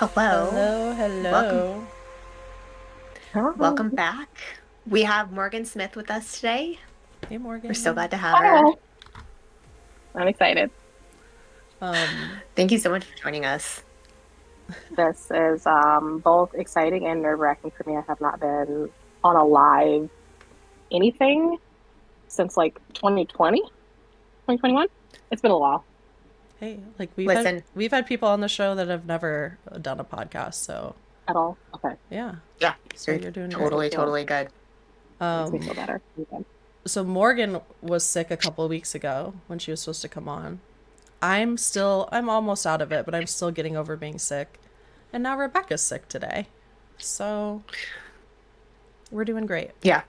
Hello. Hello, Welcome hello. welcome Oh, back. We have Morgan Smith with us today. Hey, We're so Morgan. glad to have her. wow. I'm excited. Um, Thank you so much for joining us. This is both exciting and nerve-wracking for me. I have not been on a live anything since like 2020, 2021. It's been a while hey, like we've had Listen, we've had people on the show that have never done a podcast, so at all. Okay, yeah. yeah, So you're you're doing makes great. me totally, feel totally good. makes me Um, feel better. Okay. so Morgan was sick a couple of weeks ago when she was supposed to come on. I'm almost out of it, but I'm still getting over being sick. And now Rebecca's sick today. So we're doing great. Yeah.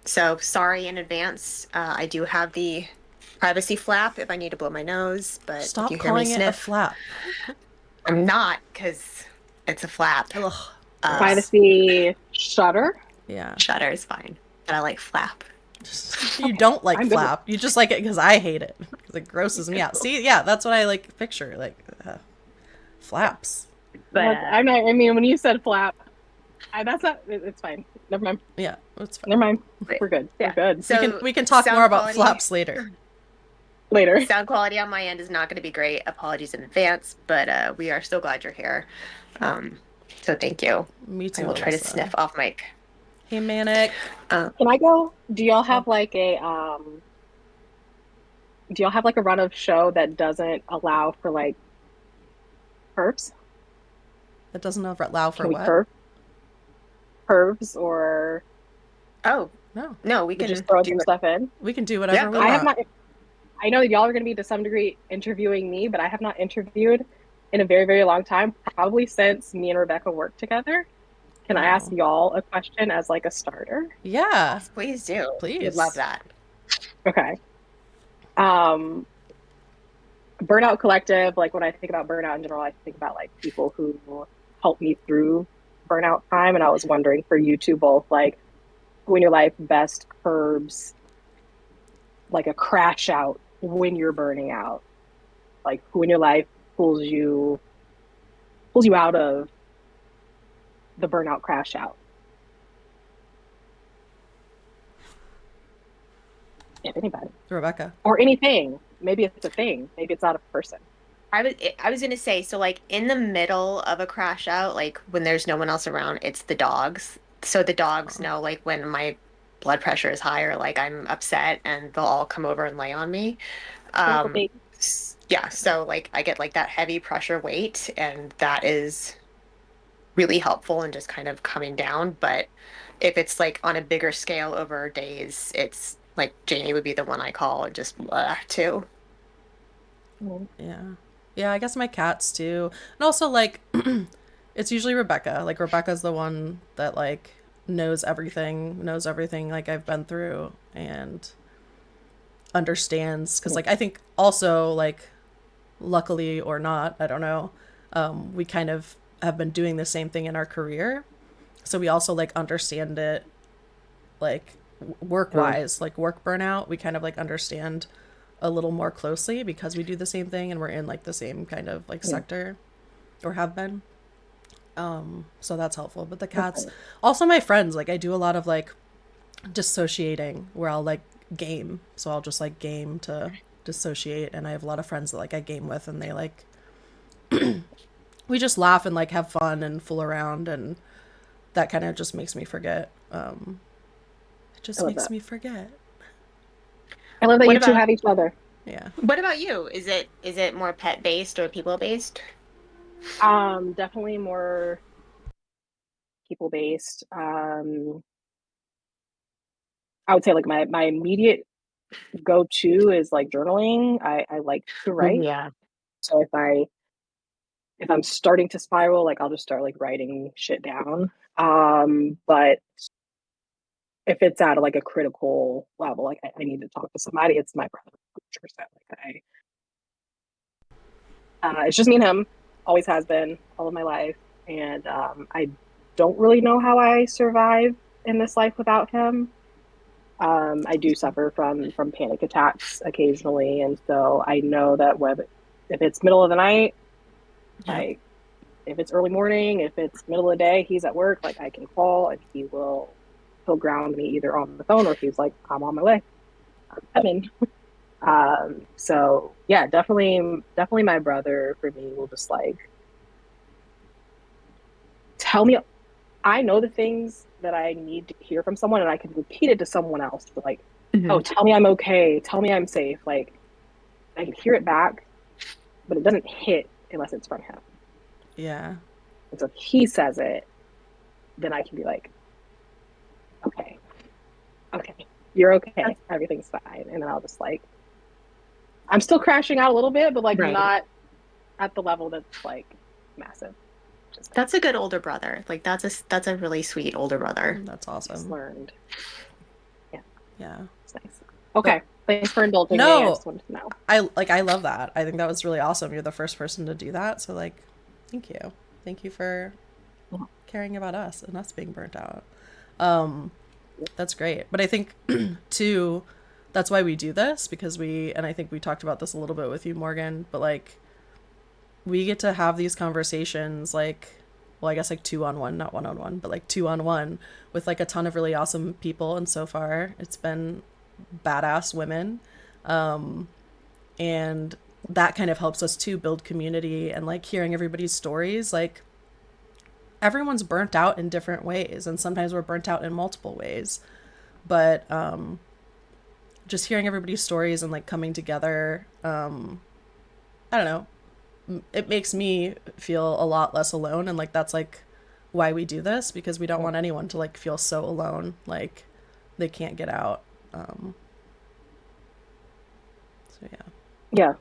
So sorry in advance. I do have the privacy flap if I need to blow my nose, but if Stop you hear me calling it a sniff, flap. I'm not because it's a flap. Ugh, Uh, gross. Privacy shutter. Yeah. shutter is fine, but I like flap. You Okay, don't like I'm good with flap. You just like it because I hate it. Because it grosses me out. See, yeah, that's what I like picture. Like Yeah. flaps. But that. I'm not. I mean, when you said flap, that's not. It's fine. Never mind. Yeah, that's fine. Never mind. but We're good. We're yeah. good. So We can talk more sound about quality. flaps later. Later. Sound quality on my end is not going to be great. Apologies in advance, but we are so glad you're here. Um, so thank you. Me I too, will try to Alyssa. sniff off mic. Hey, Manic. Can I go? Do y'all Oh, have like a do y'all have like a run of show that doesn't allow for like curves? that doesn't allow for Can we what? curves or Oh No, no, we we just can throw do some it. stuff in? we can do Yeah, whatever we go I have ahead. want. not. I know that y'all are going to be to some degree interviewing me, but I have not interviewed in a very, very long time, probably since me and Rebecca worked together. Can I ask Oh, y'all a question as like a starter? yeah, Yes, please do. Would love please. that. Okay. Um, Burnout Collective, like when I think about burnout in general, I think about like people who helped me through burnout time. And I was wondering for you two both, like who in your life best curbs like a crash out when you're burning out? Like who in your life pulls you pulls you out of the burnout crash out, if anybody. Rebecca. Or anything. Maybe it's a thing. Maybe it's not a person. I was gonna say, so like in the middle of a crash out, like when there's no one else around, it's the dogs. So the dogs Oh, know like when my blood pressure is high or like I'm upset and they'll all come over and lay on me. Snuggle Um, baby. yeah, so like I get like that heavy pressure weight, and that is really helpful in just kind of coming down. But if it's like on a bigger scale over days, it's like Jamie would be the one I call and just too. Mm. yeah. Yeah, I guess my cats too. And also, like, it's usually Rebecca. Like, Rebecca's the one that, like, knows everything, like, I've been through and understands. Because, like, I think also, like, luckily or not, I don't know, we kind of have been doing the same thing in our career. So we also, like, understand it, like, work Mm. wise, like, work burnout. We kind of, like, understand a little more closely because we do the same thing and we're in, like, the same kind of, like, Yeah. sector or have been. So that's helpful. But the cats, Okay. also my friends, like I do a lot of like dissociating where I'll like game. So I'll just like game to dissociate. And I have a lot of friends that like I game with and they like, we just laugh and like have fun and fool around. And that kind of just makes me forget. It I just love makes that. me forget. I love that What you two about have each other. Yeah. what about you? Is it more pet based or people based? Definitely more people based. I would say like my immediate go to is like journaling. I like to Oh write. yeah. So if I'm starting to spiral, like I'll just start like writing shit down. But if it's at like a critical level, like I need to talk to somebody, it's my brother. 100%. It's just me and him, always has been all of my life. And I don't really know how I survive in this life without him. I do suffer from panic attacks occasionally, and so I know that if it's middle of the night, Yep. like if it's early morning, if it's middle of the day, he's at work, like I can call and he'll ground me either on the phone or he's like, I'm on my way. I'm coming. So yeah, definitely my brother for me will just like tell me. I know the things that I need to hear from someone and I can repeat it to someone else. But like, oh, Hmm. tell me I'm okay. Tell me I'm safe. Like I can hear it back, but it doesn't hit unless it's from him. Yeah. And so if he says it, then I can be like, okay, okay, you're okay. That's Everything's fine. And then I'll just like, I'm still crashing out a little bit, but like right. not at the level that's like massive. Just That's a good older brother. Like that's a really sweet older brother. That's just awesome. learned. Yeah, Yeah. it's nice. But Okay. Thanks for indulging me. I no, just wanted to know. I love that. I think that was really awesome. You're the first person to do that. So like, thank you. Thank you for caring about us and us being burnt out. Um, that's great. But I think too, that's why we do this because and I think we talked about this a little bit with you, Morgan, but like we get to have these conversations like, well, I guess like 2-on-1, not 1-on-1, but like 2-on-1 with like a ton of really awesome people. And so far it's been badass women. And that kind of helps us too build community and like hearing everybody's stories. Like everyone's burnt out in different ways, and sometimes we're burnt out in multiple ways. But just hearing everybody's stories and like coming together, I don't know, it makes me feel a lot less alone. And like that's like why we do this because we don't want anyone to like feel so alone, like they can't get out. So yeah. Yeah,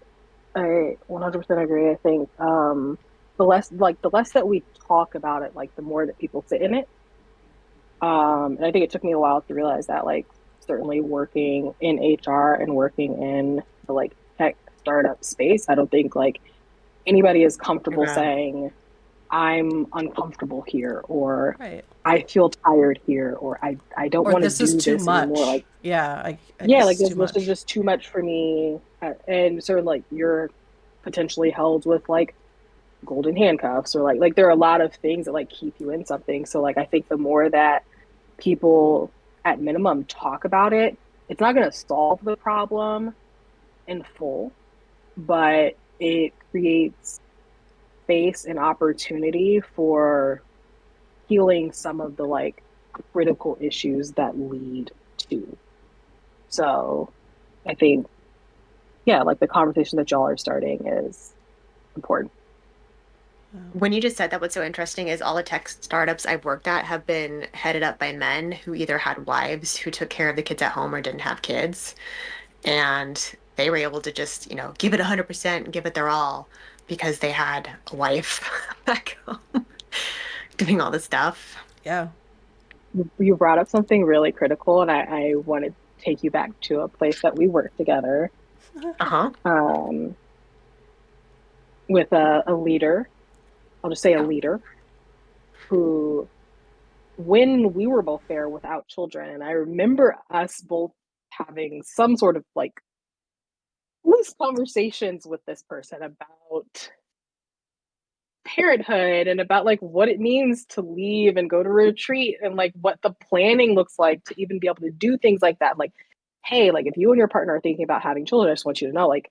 I 100% agree. I think the less that we talk about it, like the more that people sit in it. And I think it took me a while to realize that, like, certainly working in HR and working in the like tech startup space, I don't think like anybody is comfortable Yeah. saying, I'm uncomfortable here, or Right. I feel tired here, or I don't Or want to this is do too this anymore. much. Like, Yeah, yeah, this like is too this is much. just too much for me. And so like you're potentially held with like golden handcuffs or like there are a lot of things that like keep you in something. So like I think the more that people at minimum talk about it, it's not going to solve the problem in full, but it creates space and opportunity for healing some of the like critical issues that lead to. So I think, yeah, like the conversation that y'all are starting is important. When you just said that, what's so interesting is all the tech startups I've worked at have been headed up by men who either had wives who took care of the kids at home or didn't have kids. And they were able to just, give it 100% and give it their all because they had a wife back home doing all the stuff. Yeah. You brought up something really critical, and I want to take you back to a place that we worked together Uh-huh. um, with a leader. I'll just say a Yeah. leader who, when we were both there without children, and I remember us both having some sort of like loose conversations with this person about parenthood and about like what it means to leave and go to retreat and like what the planning looks like to even be able to do things like that. Like, hey, like if you and your partner are thinking about having children, I just want you to know like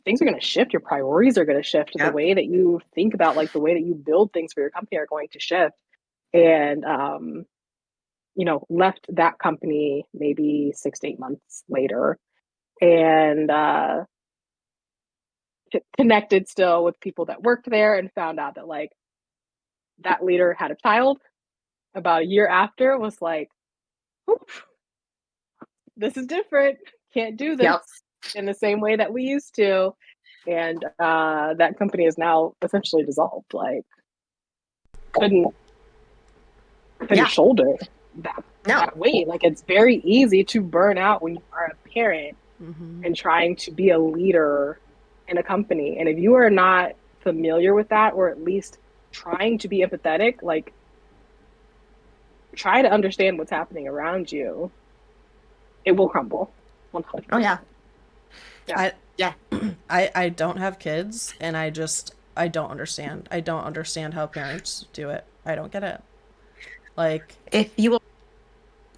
things are going to shift. Your priorities are going to shift. The Yep. way that you think about like the way that you build things for your company are going to shift. And left that company maybe 6 to 8 months later and connected still with people that worked there and found out that like that leader had a child about a year after, was like, this is different. Can't do this Yep. in the same way that we used to. And that company is now essentially dissolved. Like couldn't couldn't Yeah. shoulder that No. that weight. Like it's very easy to burn out when you are a parent Mm-hmm. and trying to be a leader in a company. And if you are not familiar with that, or at least trying to be empathetic, like try to understand what's happening around you, it will crumble. Oh, yeah. 100%. Yeah. I Yeah. I don't have kids, and I just I don't understand. I don't understand how parents do it. I don't get it. Like, If you will,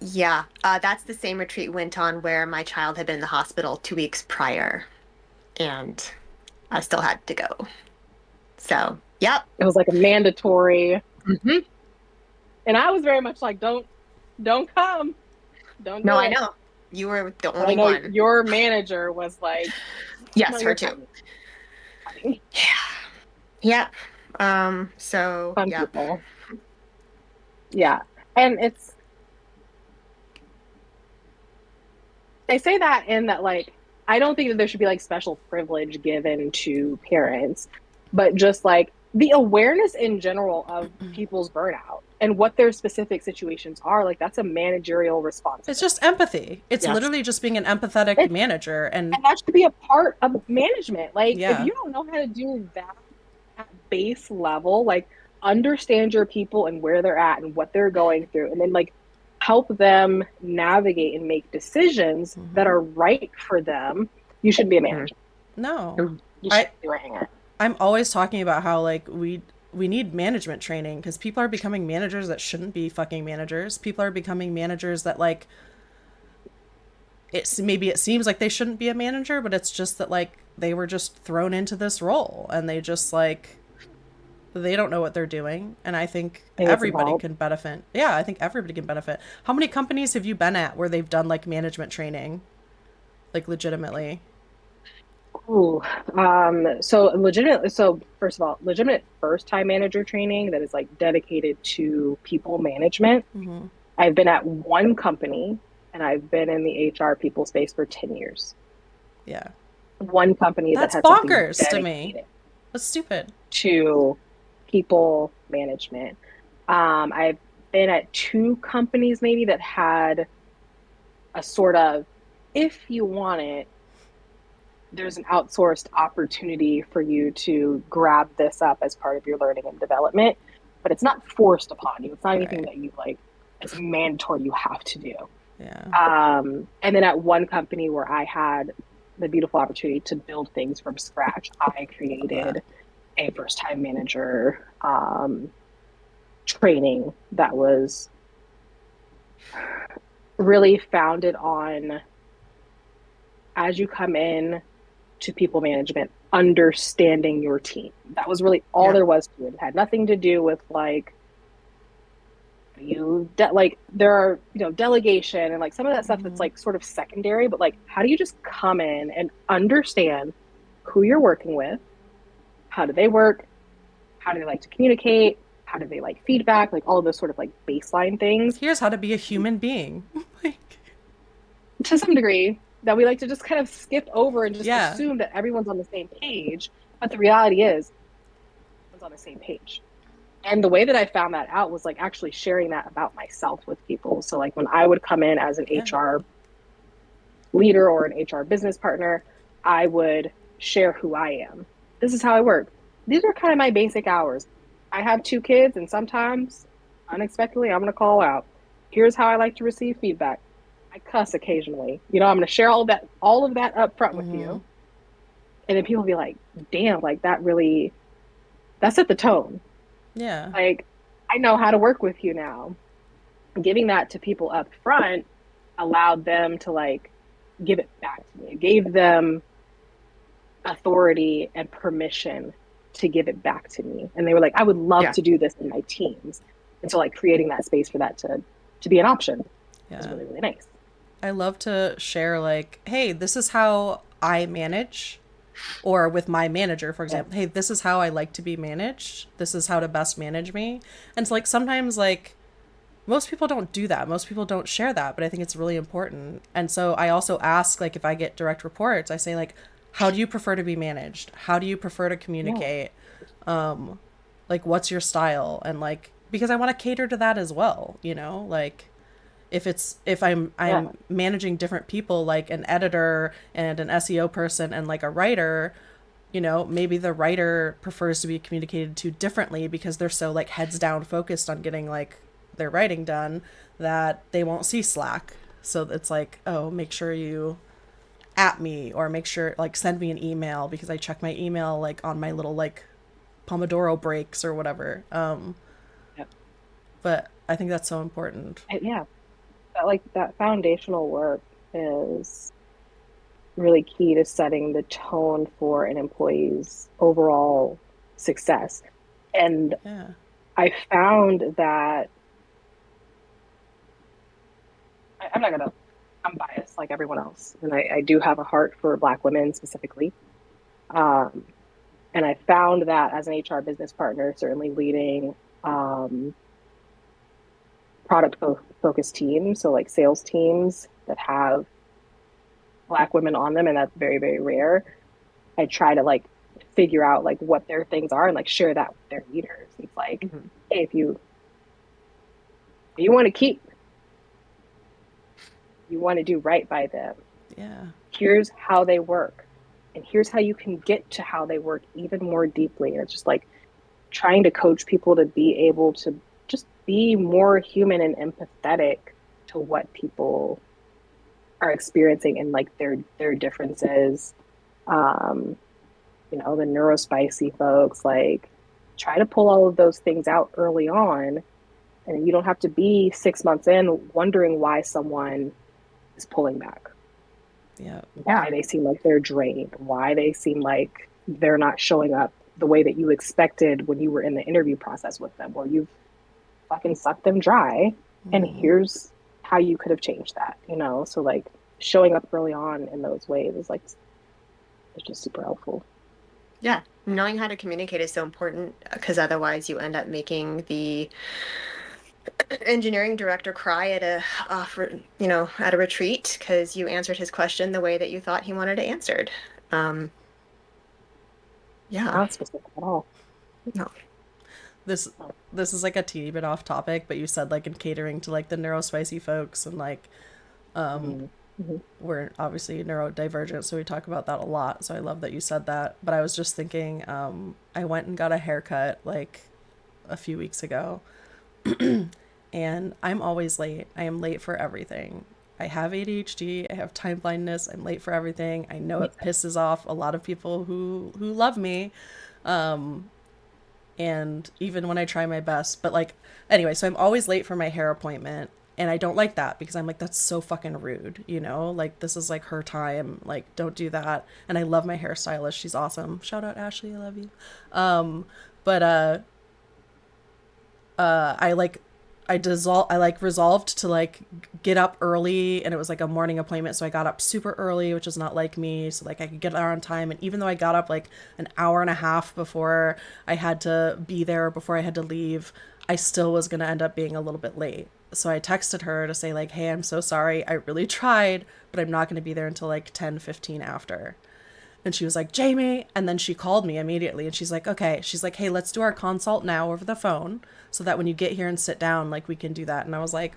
yeah, that's the same retreat went on where my child had been in the hospital 2 weeks prior, and I still had to go. So, yep. It was like a mandatory, Hmm. and I was very much like, don't come, don't No, do I it. know. You were the But I only know one. your manager was like, no, Yes, her you're too. coming. Coming. Yeah. Yep. So, Fun yep. people. Yeah. And they say that in that, like, I don't think that there should be like special privilege given to parents, but just like the awareness in general of people's burnout and what their specific situations are, like, that's a managerial it's just responsibility. empathy. It's Yes. literally just being an empathetic It, manager. And and that should be a part of management. Like, if yeah, you don't know how to do that at base level, like, understand your people and where they're at and what they're going through, and then like help them navigate and make decisions that are right for them. You shouldn't be a manager. no. You I shouldn't be wearing it. I'm always talking about how like we need management training because people are becoming managers that shouldn't be fucking managers. People are becoming managers that like it's maybe it seems like they shouldn't be a manager, but it's just that like they were just thrown into this role and they just like they don't know what they're doing. And I think They need some everybody help. can benefit. Yeah, I think everybody can benefit. How many companies have you been at where they've done like management training, like legitimately? Ooh, so legitimate. So first of all, legitimate first time manager training that is like dedicated to people management. I've been at one company and I've been in the HR people space for 10 years. Yeah, One company that that's has something bonkers to me. dedicated That's stupid. to people management. I've been at two companies maybe that had a sort of, if you want it, there's an outsourced opportunity for you to grab this up as part of your learning and development, but it's not forced upon you. It's not anything Right. that you like, it's mandatory you have to do. Yeah. And then at one company where I had the beautiful opportunity to build things from scratch, I Love that. created a first time manager training that was really founded on, as you come in to people management, understanding your team. That was really all Yeah. there was to it. It had nothing to do with like like there are, delegation and like some of that stuff that's like sort of secondary, but like how do you just come in and understand who you're working with, how do they work, how do they like to communicate, how do they like feedback, like all of those sort of like baseline things. Here's how to be a human being. Like, To some degree, that we like to just kind of skip over and just yeah. assume that everyone's on the same page, but the reality is everyone's on the same page. And the way that I found that out was like actually sharing that about myself with people. So like when I would come in as an Yeah. HR leader or an HR business partner, I would share who I am. This is how I work. These are kind of my basic hours. I have two kids, and sometimes unexpectedly I'm going to call out. Here's how I like to receive feedback. I cuss occasionally. I'm going to share all of that up front with you. And then people will be like, "Damn, like that set the tone. Yeah. Like, I know how to work with you now." Giving that to people up front allowed them to like give it back to me. It gave them authority and permission to give it back to me. And they were like, I would love Yeah. to do this in my teams. And so like creating that space for that to be an option was Yeah. really, really nice. I love to share like, hey, this is how I manage, or with my manager, for Yeah. example, hey, this is how I like to be managed. This is how to best manage me. And it's like sometimes like most people don't do that. Most people don't share that, but I think it's really important. And so I also ask like if I get direct reports, I say like, how do you prefer to be managed? How do you prefer to Yeah. communicate? Like what's your style? And like because I want to cater to that as well, like if Yeah. I'm managing different people like an editor and an SEO person and like a writer, maybe the writer prefers to be communicated to differently because they're so like heads down focused on getting like their writing done that they won't see Slack. So it's like, oh, make sure you at me or make sure like send me an email because I check my email like on my little like Pomodoro breaks or whatever. Yep. But I think that's so important. Yeah, that like that foundational work is really key to setting the tone for an employee's overall success. And Yeah. I found that I'm not gonna, I'm biased like everyone else. And I do have a heart for Black women specifically. Um, and I found that as an HR business partner, certainly leading um, focused teams, so like sales teams that have Black women on them, and that's very, very rare. I try to like figure out like what their things are and like share that with their leaders. It's like, Mhm. hey, if you want to keep, you want to do right by them, Yeah. here's how they work. And here's how you can get to how they work even more deeply. And it's just like trying to coach people to be able to just be more human and empathetic to what people are experiencing and like their differences. Um, the neurospicy folks, like try to pull all of those things out early on. And you don't have to be 6 months in wondering why someone is pulling back, Yeah. Yeah. why they seem like they're drained, why they seem like they're not showing up the way that you expected when you were in the interview process with them, or you've fucking sucked them dry. And here's how you could have changed that. So like showing up early on in those ways is like, it's just super helpful. Yeah. Knowing how to communicate is so important because otherwise you end up making the engineering director cry at at a retreat because you answered his question the way that you thought he wanted it answered. Um, yeah. Not specific at all. No. This this is like a teeny bit off topic, but you said like in catering to like the neurospicy folks and like Mm-hmm. Mm-hmm. we're obviously neurodivergent, so we talk about that a lot. So I love that you said that. But I was just thinking, I went and got a haircut like a few weeks ago, and I'm always late. I am late for everything. I have ADHD, I have time blindness, I'm late for everything. I know it pisses off a lot of people who love me. And even when I try my best, but like anyway, so I'm always late for my hair appointment, and I don't like that because I'm like that's so fucking rude, you know? Like this is like her time, like don't do that. And I love my hairstylist. She's awesome. Shout out Ashley, I love you. But I like I like resolved to like get up early, and it was like a morning appointment, so I got up super early, which is not like me, so like I could get there on time. And even though I got up like an hour and a half before I had to be there, before I had to leave, I still was going to end up being a little bit late. So I texted her to say like, "Hey, I'm so sorry. I really tried, but I'm not going to be there until like 10:15 after." And she was like, "Jamie." And then she called me immediately and she's like, "Okay." She's like, "Hey, let's do our consult now over the phone so that when you get here and sit down, like we can do that." And I was like,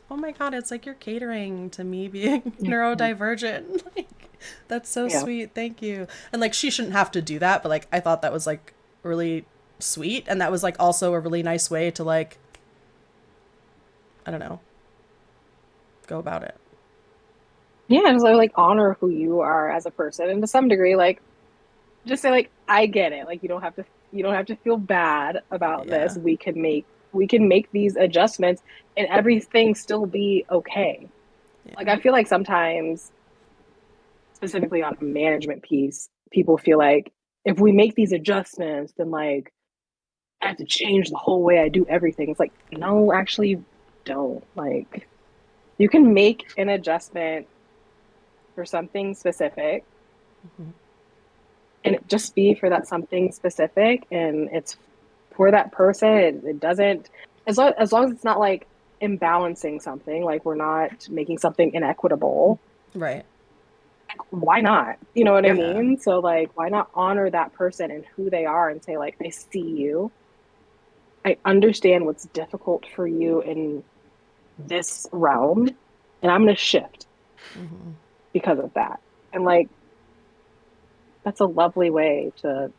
"Oh my God, it's like you're catering to me being neurodivergent." Like, that's so Yeah. sweet. Thank you. And like, she shouldn't have to do that, but like, I thought that was like really sweet. And that was like also a really nice way to like, I don't know, go about it. Yeah, and so like honor who you are as a person, and to some degree, like just say like I get it. Like you don't have to feel bad about this. Yeah. We can make these adjustments and everything still be okay. Like Yeah. I feel like sometimes, specifically on a management piece, people feel like if we make these adjustments, then like I have to change the whole way I do everything. It's like, no, actually don't. Like you can make an adjustment for something specific and it just be for that something specific and it's for that person. It doesn't, as long as it's not like imbalancing something, like we're not making something inequitable. Right. Why not? You know what I Yeah. Yeah. mean? So like why not honor that person and who they are and say like I see you, I understand what's difficult for you in this realm, and I'm going to shift because of that. And like that's a lovely way to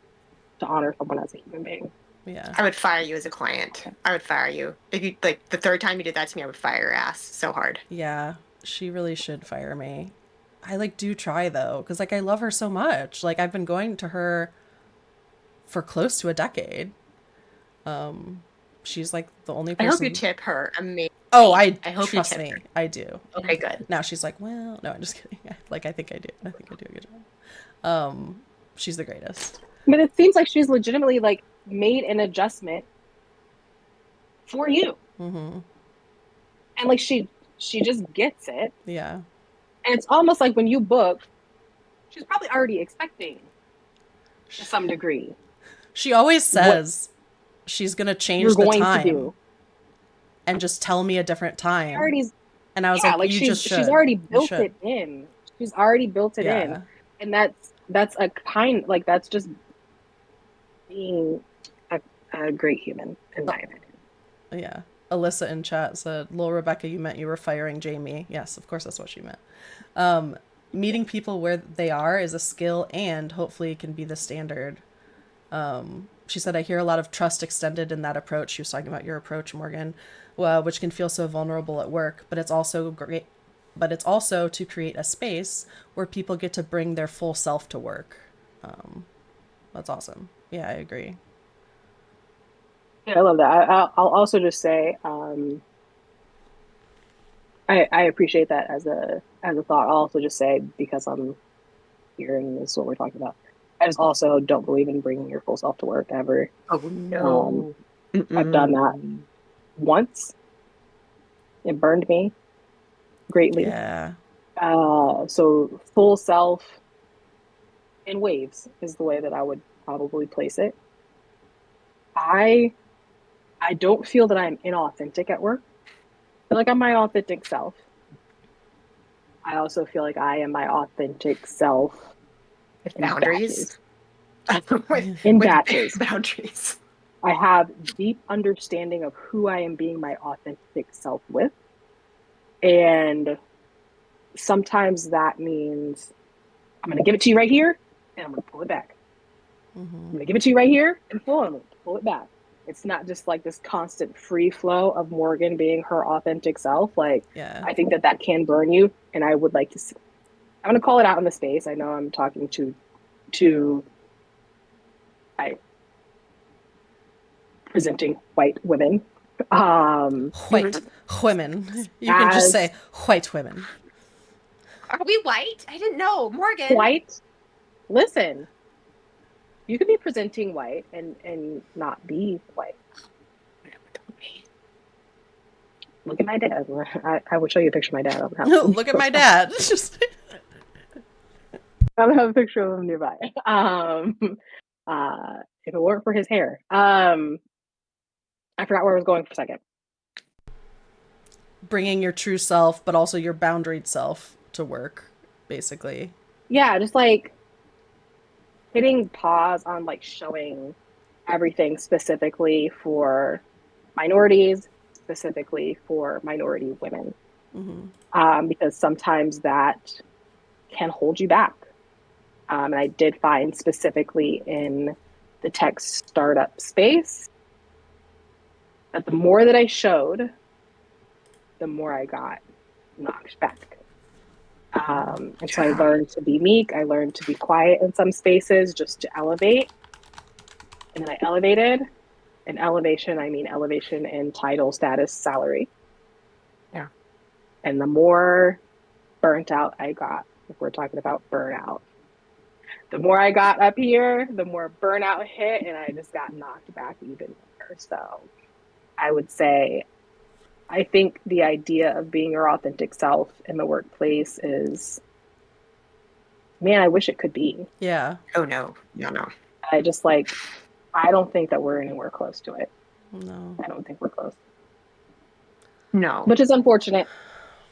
honor someone as a human being. Yeah. I would fire you as a client. I would fire you. If you like the third time you did that to me, I would fire your ass so hard. Yeah. She really should fire me. I like do try though, because like I love her so much. Like I've been going to her for close to a decade. She's like the only I hope you person. tip her. Amazing. Oh, I I hope you trust tip her. me, I do. Okay, good. Now she's like, well, no, I'm just kidding. Like, I think I do. I think I do a good job. She's the greatest. But it seems like she's legitimately like made an adjustment for you. Mm-hmm. And like she just gets it. Yeah. And it's almost like when you book, she's probably already expecting to some degree She always what says she's gonna you're change the going to time do. and just tell me a different She time. already, And I was yeah, like, like you just she's should. already You built should. it in. She's already built it in. Yeah. And that's a kind like that's just being a, a great human, in my opinion. Yeah. Alyssa in chat said, Lol, Rebecca, you meant you were firing Jamie. Yes, of course that's what she meant. Meeting people where they are is a skill and hopefully can be the standard. She said, I hear a lot of trust extended in that approach. She was talking about your approach, Morgan, which can feel so vulnerable at work, but it's also great. But it's also to create a space where people get to bring their full self to work. That's awesome. Yeah, I agree. Yeah, I love that. I'll also just say, I appreciate that as a thought. I'll also just say because I'm here and this is what we're talking about. I just also don't believe in bringing your full self to work ever. Oh Um, no. I've done that Mm-mm. once. It burned me greatly. Yeah. So full self in waves is the way that I would probably place it. I I don't feel that I'm inauthentic at work. I feel like I'm my authentic self. I also feel like I am my authentic self With in boundaries. batches. with In with batches. boundaries. I have deep understanding of who I am being my authentic self with. And sometimes that means I'm going to give it to you right here and I'm going to pull it back. I'm Mm-hmm. going to give it to you right here and I'm going to pull it back. It's not just like this constant free flow of Morgan being her authentic self. Like, Yeah. I think that that can burn you. And I would like to see, I'm going to call it out in the space. I know I'm talking to I presenting white women. White women. You can just As say white women. Are we white? I didn't know. Morgan. white, listen, you could be presenting white and not be white. Look at my dad. I will show you a picture of my dad. Look at my dad. Just I don't have a picture of him nearby. If it weren't for his hair, I forgot where I was going for a second. bringing your true self, but also your boundaried self to work, basically. Yeah, just like hitting pause on like showing everything specifically for minorities, specifically for minority women, Mm-hmm. because sometimes that can hold you back. And I did find specifically in the tech startup space that the more that I showed, the more I got knocked back. And so I Yeah. learned to be meek. I learned to be quiet in some spaces just to elevate. And then I elevated. And elevation, I mean elevation in title, status, salary. Yeah. And the more burnt out I got, if we're talking about burnout, the more I got up here, the more burnout hit, and I just got knocked back even more. So I would say, I think the idea of being your authentic self in the workplace is, man, I wish it could be. Yeah. Oh no. No, no. I just like, I don't think that we're anywhere close to it. No, I don't think we're close, No. which is unfortunate,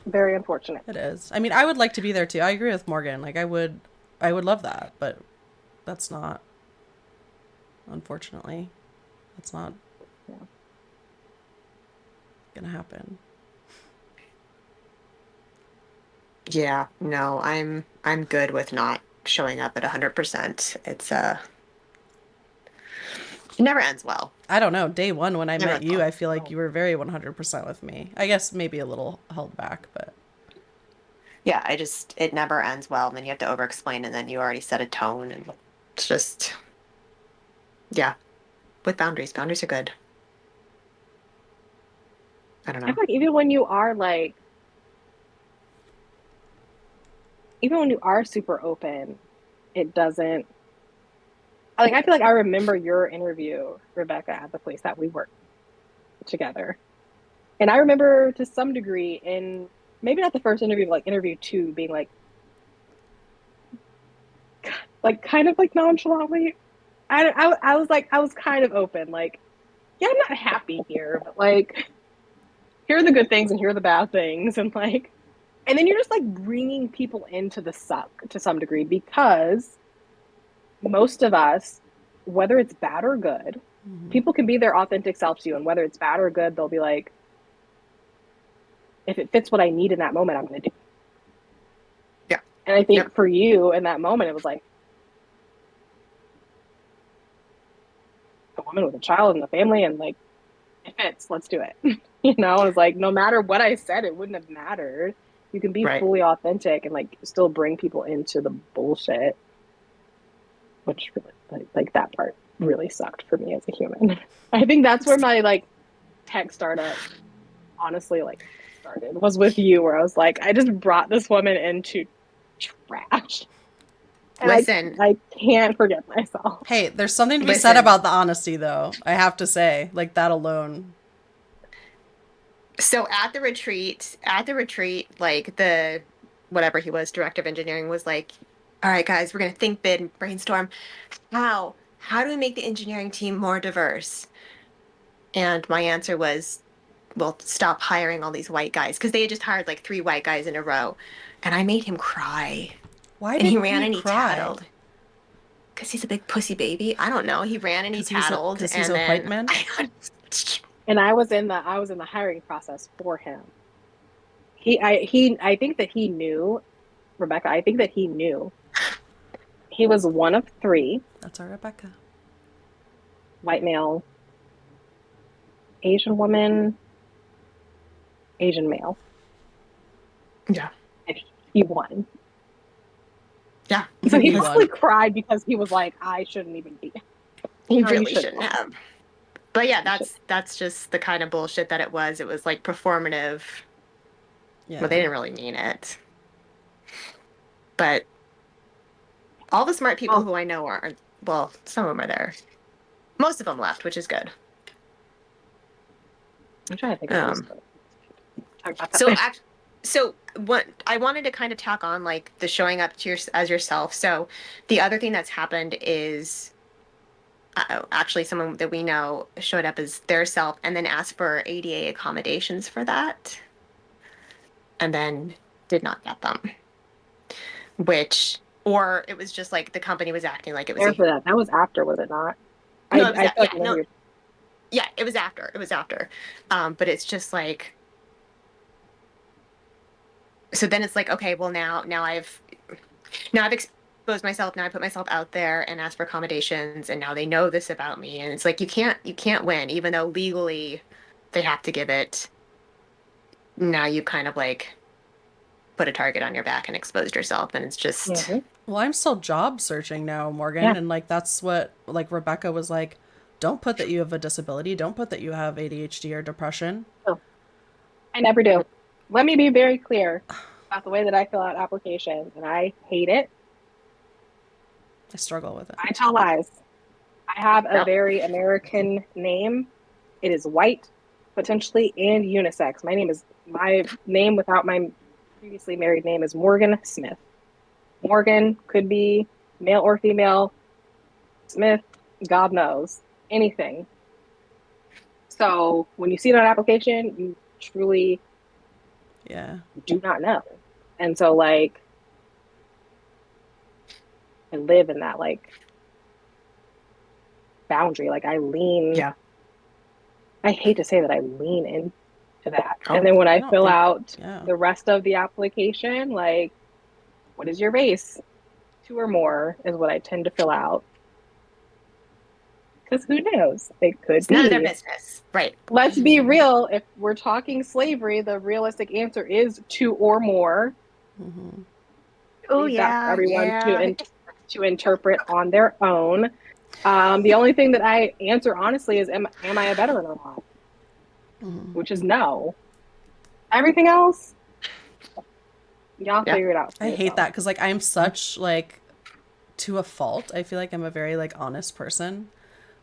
very unfortunate. it is. I mean, I would like to be there too. I agree with Morgan. Like, I would love that, but that's not. Unfortunately, that's not Yeah. gonna happen. Yeah, no, I'm good with not showing up at 100%. It never ends well. I don't know. Day one, when I Never met ends you, well. I feel like you were very 100% with me. I guess maybe a little held back, but Yeah, it never ends well. And then you have to over explain and then you already set a tone and it's just Yeah. With boundaries. Boundaries are good. I don't I know. feel like even when you are super open, it doesn't like I feel like I remember your interview, Rebecca, at the place that we worked together. And I remember to some degree in maybe not the first interview, but like interview two, being like kind of like nonchalantly. I was like I was kind of open, like, yeah, I'm not happy here, but like here are the good things and here are the bad things, and like and then you're just like bringing people into the suck to some degree because most of us, whether it's bad or good, people can be their authentic self to you, and whether it's bad or good, they'll be like, if it fits what I need in that moment, I'm going to do it. Yeah. And I Yep. think for you in that moment, it was like a woman with a child and a family, and like it fits, let's do it. You know, it's like no matter what I said, it wouldn't have mattered. You can be Right. fully authentic and like still bring people into the bullshit, which really like that part really sucked for me as a human. I think that's where my like tech startup honestly like started was with you, where I was like, I just brought this woman into trash, and Listen, I can't forget myself. Hey, there's something to be said listen. about the honesty, though. I have to say, like that alone. So at the retreat, like the whatever he was, director of engineering was like, all right, guys, we're gonna think big and brainstorm. How do we make the engineering team more diverse? And my answer was, well, stop hiring all these white guys because they had just hired like three white guys in a row. And I made him cry. Why And he did ran he and he cry? tattled because he's a big pussy baby. I don't know. He ran and he tattled. Because he's And a white then man. And I was in the hiring process for him. I think that he knew, Rebecca, I think that he knew he was one of three That's our Rebecca. white male, Asian woman, Asian male, yeah. and he won. Yeah. So he He probably won. cried because he was like, I shouldn't even be. He Or he really shouldn't shouldn't have. have. But yeah, He should. that's just the kind of bullshit that it was. It was like performative. Well, they Yeah. didn't really mean it. But all the smart people Well, who I know aren't, well, some of them are there. Most of them left, which is good. I'm trying to think of who's Um, good. Talk about that so later. act so what I wanted to kind of tack on like the showing up to your as yourself. So the other thing that's happened is actually someone that we know showed up as their self and then asked for ADA accommodations for that and then did not get them, which or it was just like the company was acting like it was There a for that. That was after, was it not? no, it was I feel that yeah, like I know who no, you're. yeah, it was after. It was after. But it's just like so then it's like, okay, well now I've exposed myself, now I put myself out there and asked for accommodations and now they know this about me. And it's like you can't win, even though legally they have to give it. Now you kind of like put a target on your back and exposed yourself. And it's just Mm-hmm. Well, I'm still job searching now, Morgan, Yeah. and like that's what like Rebecca was like, don't put that you have a disability, don't put that you have ADHD or depression. So I never do. Let me be very clear about the way that I fill out applications, and I hate it. I struggle with it. I tell lies. I have a yep. very American name. It is white, potentially, and unisex. My name without my previously married name is Morgan Smith. Morgan could be male or female. Smith, God knows, anything. So when you see it on an application, you truly Yeah. do not know. And so like I live in that like boundary. Like Yeah. I hate to say that I lean into that. And Oh, then when I I don't fill think out yeah. the rest of the application, like, what is your race? Two or more is what I tend to fill out. Because who knows? It could it's none of their be. business. Right. Let's be real. If we're talking slavery, the realistic answer is two or more. Mm-hmm. Oh Leave that for yeah, everyone yeah. to interpret on their own. The only thing that I answer honestly is, am I a veteran or not? Mm. Which is no. Everything else, y'all Yeah. figure it out for I hate yourself. that because like I'm such like to a fault. I feel like I'm a very like honest person.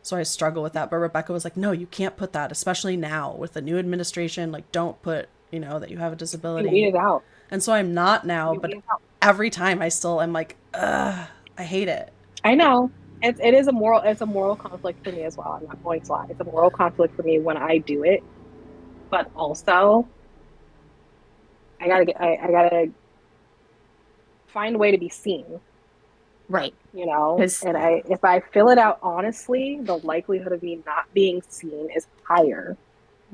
So I struggle with that. But Rebecca was like, no, you can't put that, especially now with the new administration. Like, don't put, that you have a You weed disability. it out. And so I'm not now, You weed but it out. every time I still am like, ugh, I hate it. I know. It is a moral conflict for me as well. I'm not going to lie. It's a moral conflict for me when I do it, but also I gotta find a way to be seen, Right. you know? Because And Yeah. if I fill it out honestly, the likelihood of me not being seen is higher.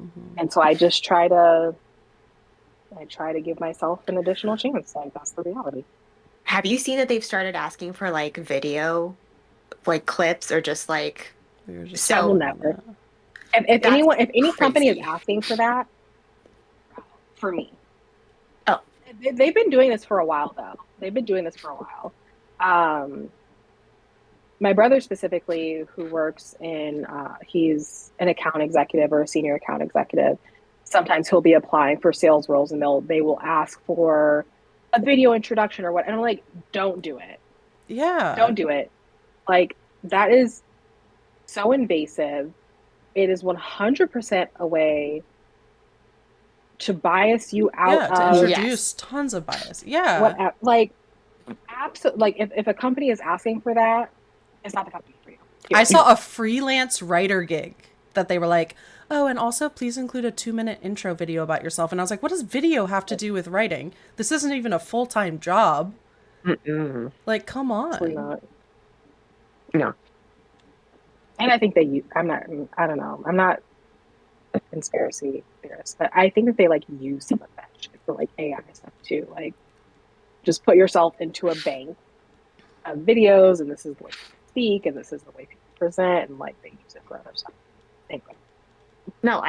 Mm-hmm. And so I try to give myself an additional chance. Like that's the reality. have you seen that they've started asking for like video, like clips or just like, We were just I will so talking about never. that. that's If any company is crazy. asking for that, for me, Oh, they've been doing this for a while though. They've been doing this for a while. Um, my brother specifically, who works in, he's an account executive or a senior account executive. Sometimes he'll be applying for sales roles, and they will ask for a video introduction or what. And I'm like, don't do it. Yeah. Don't do it. Like that is so invasive. It is 100% a way to bias you out Yeah. To of yes. introduce tons of bias. Yeah. what, like, absolutely. Like, if a company is asking for that, it's not the company for you. I Period. saw a freelance writer gig that they were like, oh, and also please include a 2 minute intro video about yourself. And I was like, what does video have to do with writing? This isn't even a full time job. Mm-mm. Like, come Absolutely on. not. No. And I think they use, I'm not, I don't know. I'm not a conspiracy theorist, but I think that they like use some of that shit for like AI stuff too. Like, just put yourself into a bank of videos, and this is the way people speak, and this is the way people present, and like they use it for other stuff. Anyway, No,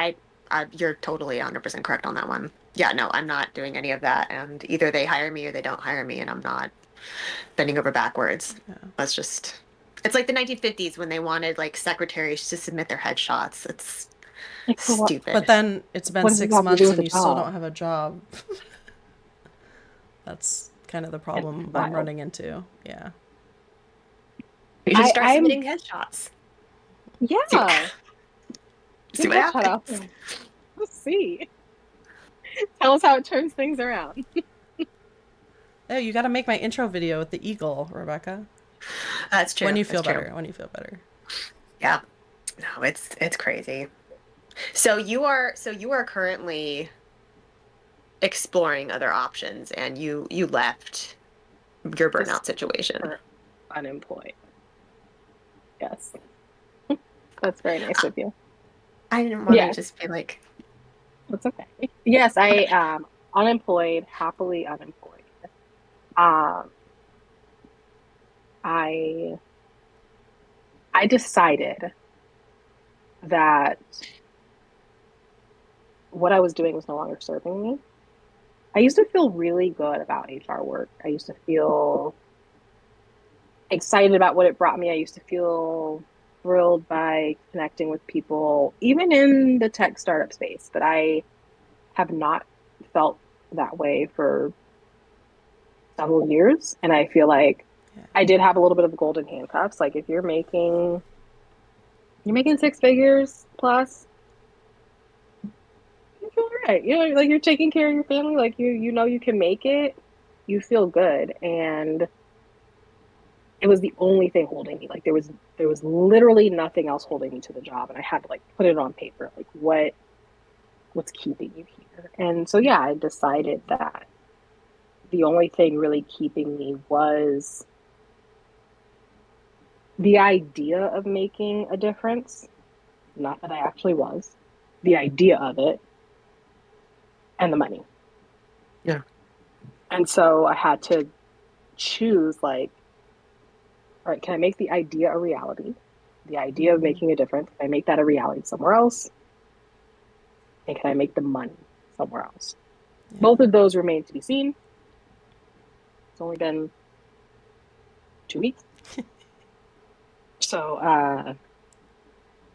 you're totally 100% correct on that one. Yeah, no, I'm not doing any of that. And either they hire me or they don't hire me, and I'm not bending over backwards. Yeah. That's just, it's like the 1950s when they wanted like secretaries to submit their headshots. It's like for what? But stupid. then it's been What does this six have to do months with and the you still job? don't have a job. That's kind of the It's problem I'm wild. running into. Yeah. You should start I'm submitting headshots. See, yeah. see Get a what headshot out happens. there. Let's see. Tell us how it turns things around. Oh, you got to make my intro video with the eagle, Rebecca. That's When true. you That's feel true. better. When you feel better. Yeah. No, it's crazy. So you are currently exploring other options and you left your Just burnout situation. for unemployed. Yes. That's very nice I of you. I didn't want to Yes, just be like, that's okay. Yes, I am unemployed, happily unemployed. Um, I I decided that what I was doing was no longer serving me. I used to feel really good about HR work. I used to feel excited about what it brought me. I used to feel thrilled by connecting with people, even in the tech startup space. But I have not felt that way for several years. And I feel like Yeah. I did have a little bit of the golden handcuffs. Like if you're making six figures plus, you feel right. You know, like you're taking care of your family, like you know you can make it, you feel good. And it was the only thing holding me. Like there was literally nothing else holding me to the job. And I had to like put it on paper. Like what's keeping you here? And so yeah, I decided that the only thing really keeping me was the idea of making a difference. Not that I actually was, the idea of it and the money. yeah. And so I had to choose like, all right, can I make the idea a reality? The idea of Mm-hmm. making a difference, can I make that a reality somewhere else? And can I make the money somewhere else? Yeah. Both of those remain to be seen. It's only been 2 weeks. So,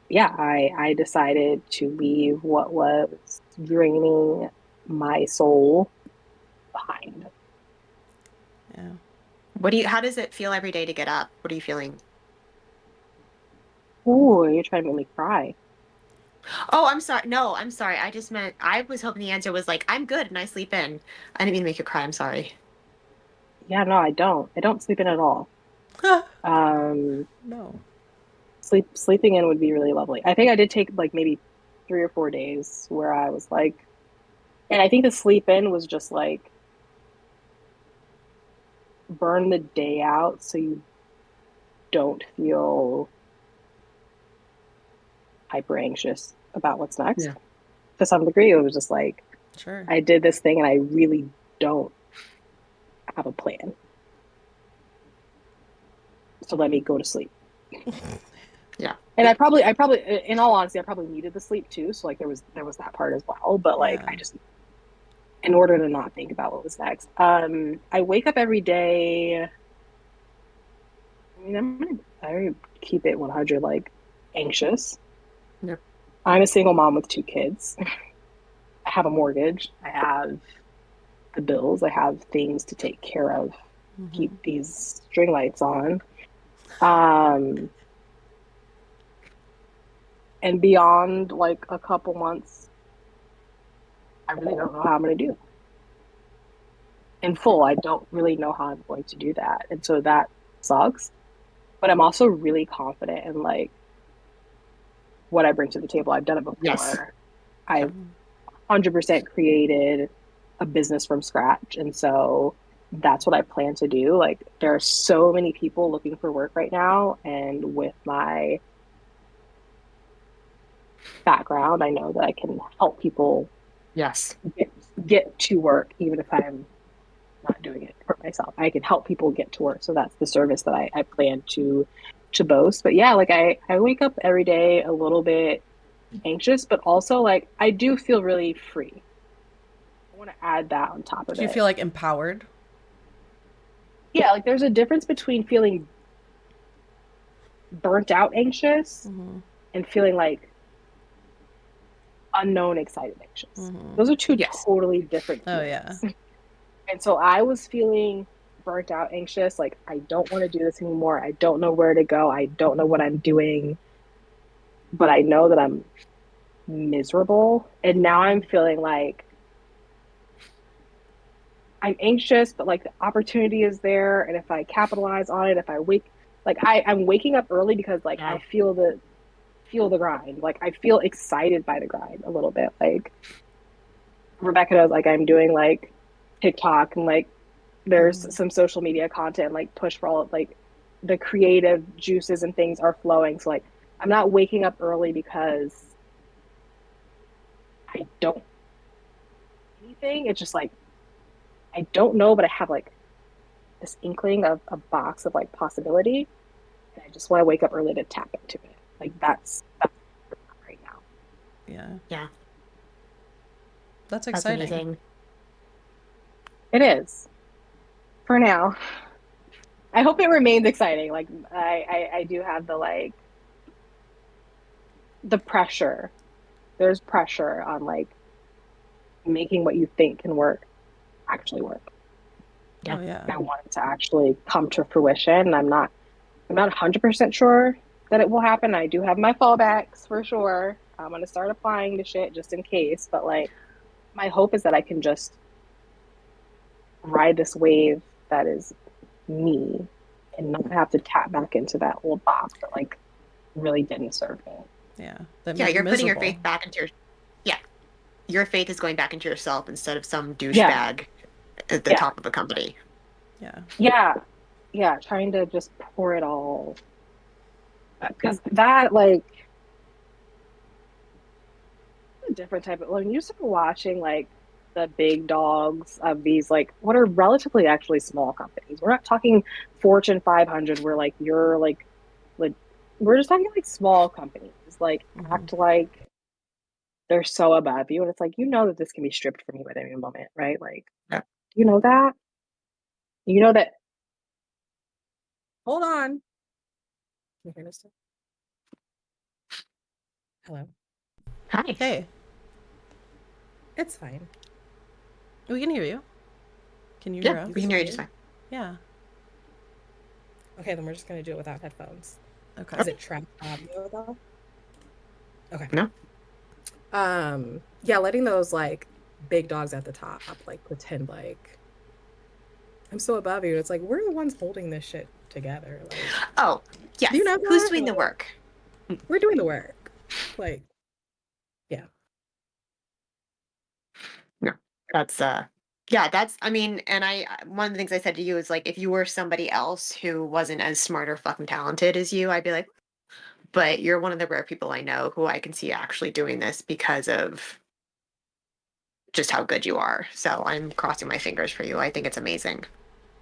yeah, I decided to leave what was draining my soul behind. Yeah. How does it feel every day to get up? What are you feeling? Ooh, you're trying to make me cry. Oh, I'm sorry. No, I'm sorry. I just meant I was hoping the answer was like, I'm good and I sleep in. I didn't mean to make you cry. I'm sorry. Yeah, no, I don't. I don't sleep in at all. Um, No. sleeping in would be really lovely. I think I did take like maybe 3 or 4 days where I was like, and I think the sleep in was just like burn the day out so you don't feel hyper anxious about what's next. Yeah. To some degree, it was just like Sure. I did this thing and I really don't have a plan. So let me go to sleep. Yeah. And I probably, in all honesty, I probably needed the sleep too. So like there was that part as well. But like Yeah. I just, in order to not think about what was next, I wake up every day. I mean, I keep it 100, like anxious. Yeah. I'm a single mom with 2 kids. I have a mortgage. I have the bills. I have things to take care of. Keep these string lights on. Um, and beyond like a couple months, I really don't know how I'm going to do in full. I don't really know how I'm going to do that. And so that sucks. But I'm also really confident in like what I bring to the table. I've done it Yes. before. I've Yep. 100% created a business from scratch. And so that's what I plan to do. Like there are so many people looking for work right now. And with my background, I know that I can help people Yes. get, get to work, even if I'm not doing it for myself. I can help people get to work. So that's the service that I plan to boast. But yeah, like I wake up every day a little bit anxious, but also like I do feel really free. I want to add that on top of Do you it. feel like empowered? Yeah, like there's a difference between feeling burnt out anxious and feeling like unknown excited anxious. Those are two Yes. totally different Oh yeah. feelings. And so I was feeling burnt out anxious, like I don't want to do this anymore. I don't know where to go. I don't know what I'm doing, but I know that I'm miserable. And now I'm feeling like I'm anxious, but like the opportunity is there. And if I capitalize on it, if I wake, like I'm waking up early because like Yeah. I feel the grind. Like I feel excited by the grind a little bit. Like Rebecca does, like I'm doing like TikTok and like there's some social media content like push for all like the creative juices and things are flowing. So like I'm not waking up early because I don't anything. It's just like I don't know, but I have like this inkling of a box of like possibility. And I just want to wake up early to tap into it. Like that's right now. Yeah. Yeah. That's That's exciting. amazing. It is for now. I hope it remains exciting. Like I do have the like the pressure. There's pressure on like making what you think can work actually work. Yeah. Oh yeah. I want it to actually come to fruition. I'm not 100% sure that it will happen. I do have my fallbacks for sure. I'm going to start applying the shit just in case, but like my hope is that I can just ride this wave that is me and not have to tap back into that old box that like really didn't serve me. Yeah. That Yeah. made you You're putting your miserable. faith back into yeah. Your faith is going back into yourself instead of some Yeah, douchebag at the yeah, top of a company. Yeah. yeah, yeah. Trying to just pour it all because that like a different type of when you start watching like the big dogs of these like what are relatively actually small companies. We're not talking Fortune 500 where like you're like we're just talking like small companies like act like they're so above you and it's like you know that this can be stripped from you at any moment, right? Like Yeah. you know that you know that hold on You hear this? Hello. Hi. Hey, It's fine. we can hear you. Can you Yeah, hear us? we can hear you just fine. Yeah. Okay, then we're just gonna do it without headphones. Okay. Is it trapped audio though? Okay. No? Yeah, letting those like big dogs at the top like pretend like I'm so above you. It's like we're the ones holding this shit together. Like, Oh, do you yes. know Who's that? doing the Like, work? we're doing the work. Like, yeah. No. That's yeah, that's I mean, and one of the things I said to you is like if you were somebody else who wasn't as smart or fucking talented as you, I'd be like, but you're one of the rare people I know who I can see actually doing this because of just how good you are. So I'm crossing my fingers for you. I think it's amazing.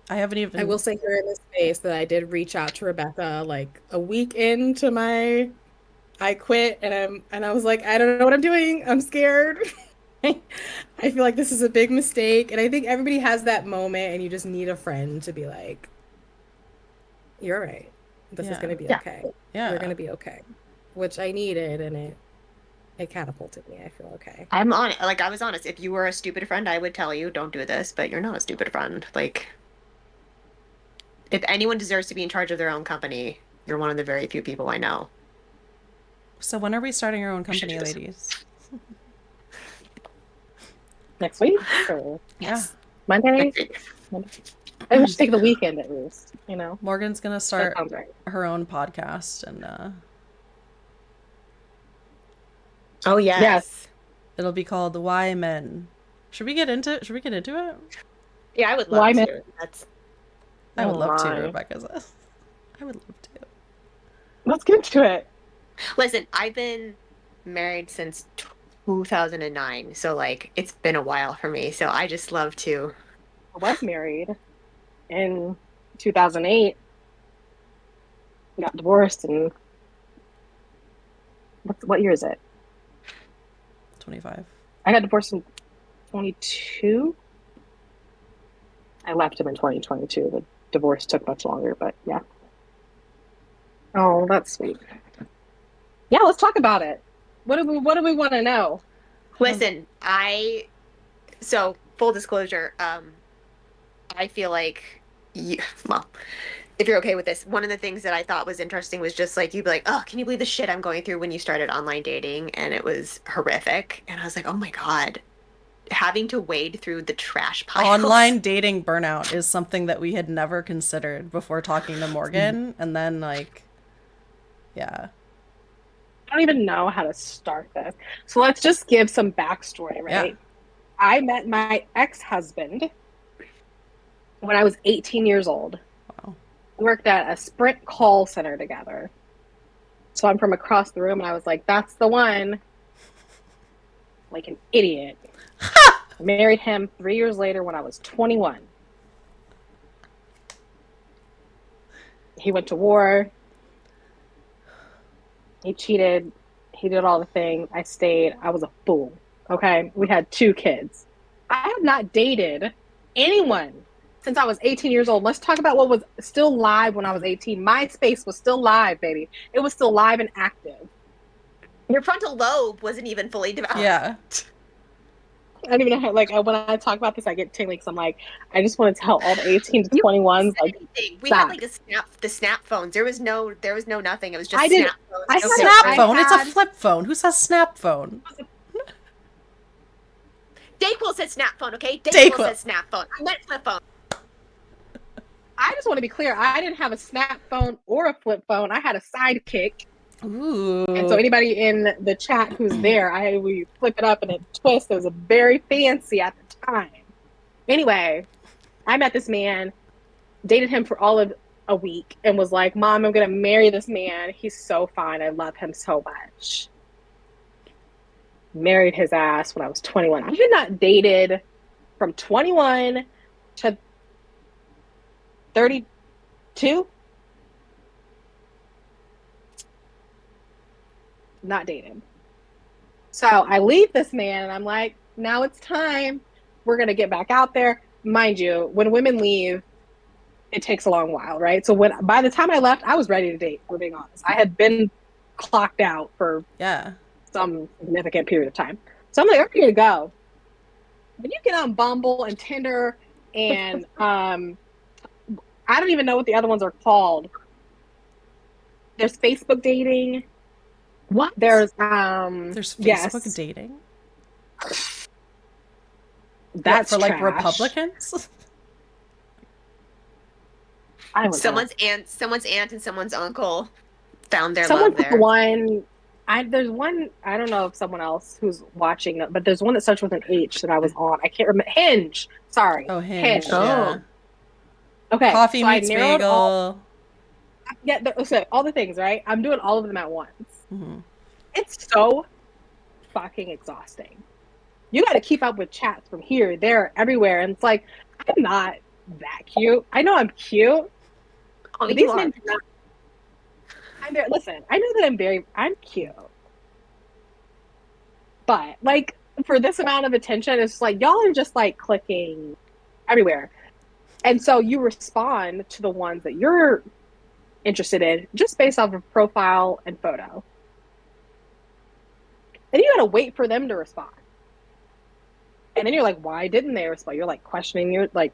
I haven't I even. will say here in this space that I did reach out to Rebecca like a week into my I quit and I was like, I don't know what I'm doing. I'm scared. I feel like this is a big mistake. And I think everybody has that moment and you just need a friend to be like, you're right. This is Yeah. gonna be Yeah. okay. You're Yeah. gonna be okay. Which I needed and it catapulted me. I feel okay. I'm on it. Like I was honest. If you were a stupid friend, I would tell you, don't do this, but you're not a stupid friend. Like if anyone deserves to be in charge of their own company, you're one of the very few people I know. So when are we starting our own You should company, do this. ladies? Next week or Yeah. Monday? Next week. I we should take the weekend at least, you know? Morgan's gonna That start sounds right. her own podcast, and Oh Yes. yes. it'll be called Why Men. Should we get into it? Should we get into it? Yeah, I would love Why men? to. That's I would Oh love to, my. Rebecca says. I would love to. Let's get to it. listen, I've been married since 2009, so like it's been a while for me. So I just love to. I was married in 2008, got divorced, and what year is it? 25. I got divorced in 22. I left him in 2022. The divorce took much longer, but yeah. Oh, that's sweet. Yeah, let's talk about it. What do we want to know? Listen, so full disclosure, I feel like you, well, if you're okay with this, one of the things that I thought was interesting was just like you'd be like, "Oh, can you believe the shit I'm going through?" when you started online dating, and it was horrific. And I was like, "Oh my God, having to wade through the trash piles." Online dating burnout is something that we had never considered before talking to Morgan, and then like, yeah, I don't even know how to start this. So let's just give some backstory, yeah. right? I met my ex-husband when I was 18 years old. Wow. We worked at a Sprint call center together. So I'm from across the room and I was like, that's the one. Like an idiot. I married him 3 years later when I was 21. He went to war. He cheated. He did all the things. I stayed. I was a fool. Okay. We had 2 kids. I have not dated anyone since I was 18 years old. Let's talk about what was still live when I was 18. MySpace was still live, baby. It was still live and active. Your frontal lobe wasn't even fully Yeah. developed. I don't even know how, like, when I talk about this, I get tingly because I'm like, I just want to tell all the 18 to 21s, like, Anything. We had stop. like the snap phones. There was no nothing. It was just I did. snap phones. I no had a- Snap filters. phone? It's a had- flip phone. Who says snap phone? Dayquil said snap phone, okay? Dayquil. Dayquil said snap phone. I meant flip phone. I just want to be clear. I didn't have a snap phone or a flip phone. I had a sidekick. Ooh. And so anybody in the chat who's there, we flip it up and it twists. It was a very fancy at the time. Anyway, I met this man, dated him for all of a week, and was like, Mom, I'm going to marry this man. He's so fine. I love him so much. Married his ass when I was 21. I had not dated from 21 to 32. Not dated. So I leave this man and I'm like, now it's time. We're going to get back out there. Mind you, when women leave, it takes a long while, right? So by the time I left, I was ready to date, for being honest. I had been clocked out for some significant period of time. So I'm like, I'm ready to go. When you get on Bumble and Tinder and I don't even know what the other ones are called. There's Facebook dating. What? There's Facebook dating? That's for trash. like Republicans? I don't know. Someone's aunt and someone's uncle found their Someone love there. put one. There's one. I don't know if someone else who's watching, but there's one that starts with an H that I was on. I can't remember. Hinge. Sorry. Oh, Hinge. Oh. Yeah. Okay. Coffee so meets I narrowed bagel. all the things, right? I'm doing all of them at once. Mm-hmm. It's so fucking exhausting. You got to keep up with chats from here, there, everywhere, and it's like, I'm not that cute. I know I'm cute. Oh, But you these are. men do not. Listen, I know that I'm cute. But like for this amount of attention, it's like y'all are just like clicking everywhere. And so you respond to the ones that you're interested in just based off of profile and photo. And you gotta wait for them to respond. And then you're like, why didn't they respond? You're like questioning your like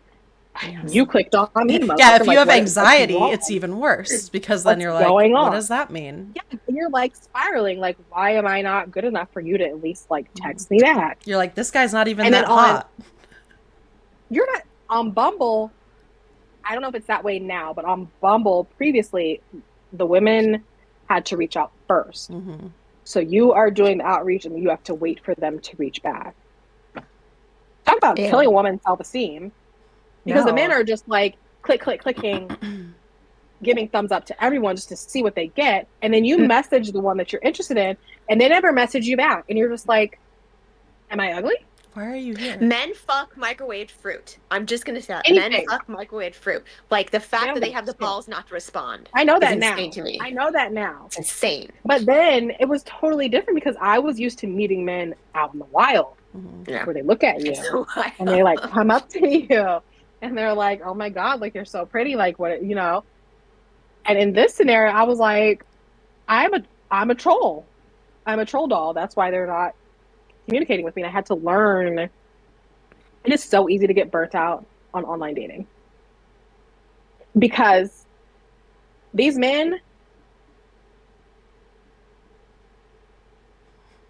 you clicked on me. Yeah, if you like, have anxiety, what's it's even worse because then What's you're like, going on? what does that mean? Yeah, and you're like spiraling. Like, why am I not good enough for you to at least like text me back? You're like, this guy's not even And that then hot. You're not on Bumble. I don't know if it's that way now, but on Bumble previously, the women had to reach out first. Mm-hmm. So you are doing the outreach, and you have to wait for them to reach back. Talk about killing a woman's self-esteem. Because the men are just like clicking, giving thumbs up to everyone just to see what they get. And then you message the one that you're interested in, and they never message you back. And you're just like, am I ugly? Why are you here? Men fuck microwaved fruit. I'm just going to say that. Anything. Men fuck microwaved fruit. Like the fact that they have the balls not to respond. I know that is now. insane to me. I know that now. It's insane. But then it was totally different because I was used to meeting men out in the wild where they look at you and they like come up to you. And they're like, oh my God, like, you're so pretty. Like, what, you know? And in this scenario, I was like, I'm a troll. I'm a troll doll. That's why they're not communicating with me. And I had to learn. It is so easy to get burnt out on online dating. Because these men.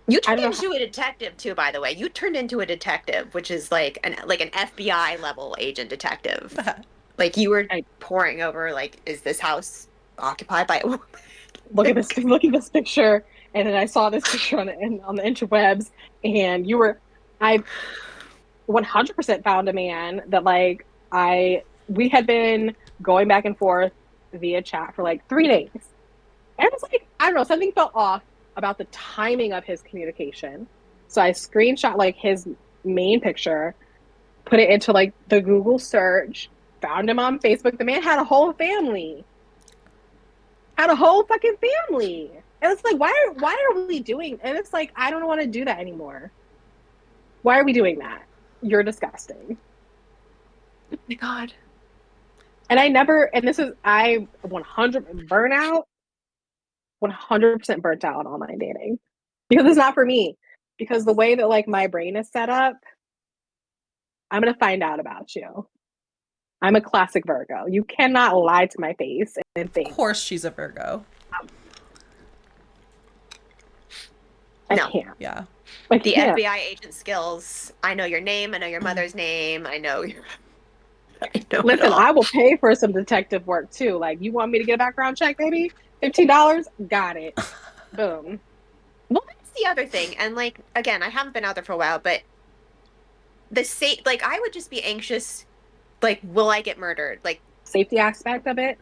You turned into a detective too, by the way. You turned into a detective, which is like an FBI level agent detective. Like you were poring over, like, is this house occupied by a woman? Look at this picture, and then I saw this picture on the interwebs, and I 100% found a man that like we had been going back and forth via chat for like 3 days, and it's like I don't know, something felt off about the timing of his communication. So I screenshot like his main picture, put it into like the Google search, found him on Facebook. The man had a whole family. Had a whole fucking family. And it's like, why are we doing? And it's like, I don't want to do that anymore. Why are we doing that? You're disgusting. Oh my God. And I 100 burnout. 100% burnt out on online dating because it's not for me. Because the way that like my brain is set up, I'm gonna find out about you. I'm a classic Virgo. You cannot lie to my face and think. Of course, she's a Virgo. I can't. Yeah. The FBI agent skills. I know your name. I know your mother's name. I know your. Listen, I will pay for some detective work too. Like, you want me to get a background check, baby? $15? Got it. Boom. Well, that's the other thing. And like, again, I haven't been out there for a while, but I would just be anxious. Like, will I get murdered? Like, safety aspect of it.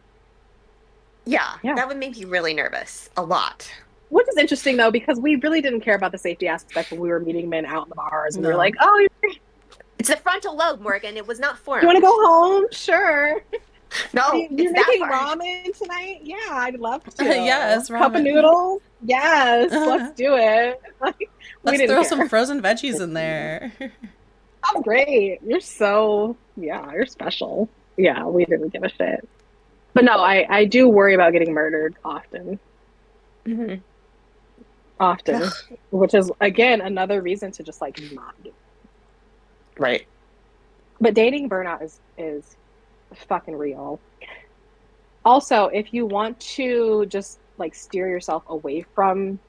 Yeah, that would make me really nervous. A lot. Which is interesting though, because we really didn't care about the safety aspect when we were meeting men out in the bars. And we were like, oh, it's the frontal lobe, Morgan. It was not formed. You want to go home? Sure. No, you're making ramen tonight? Yeah, I'd love to. Yes, ramen. Cup of noodles? Yes, let's do it. Like, let's throw some frozen veggies in there. Oh, great. You're so, you're special. Yeah, we didn't give a shit. But no, I do worry about getting murdered often. Mhm. Often. Which is again another reason to just like not do it. Right. But dating burnout is fucking real. Also, if you want to just like steer yourself away from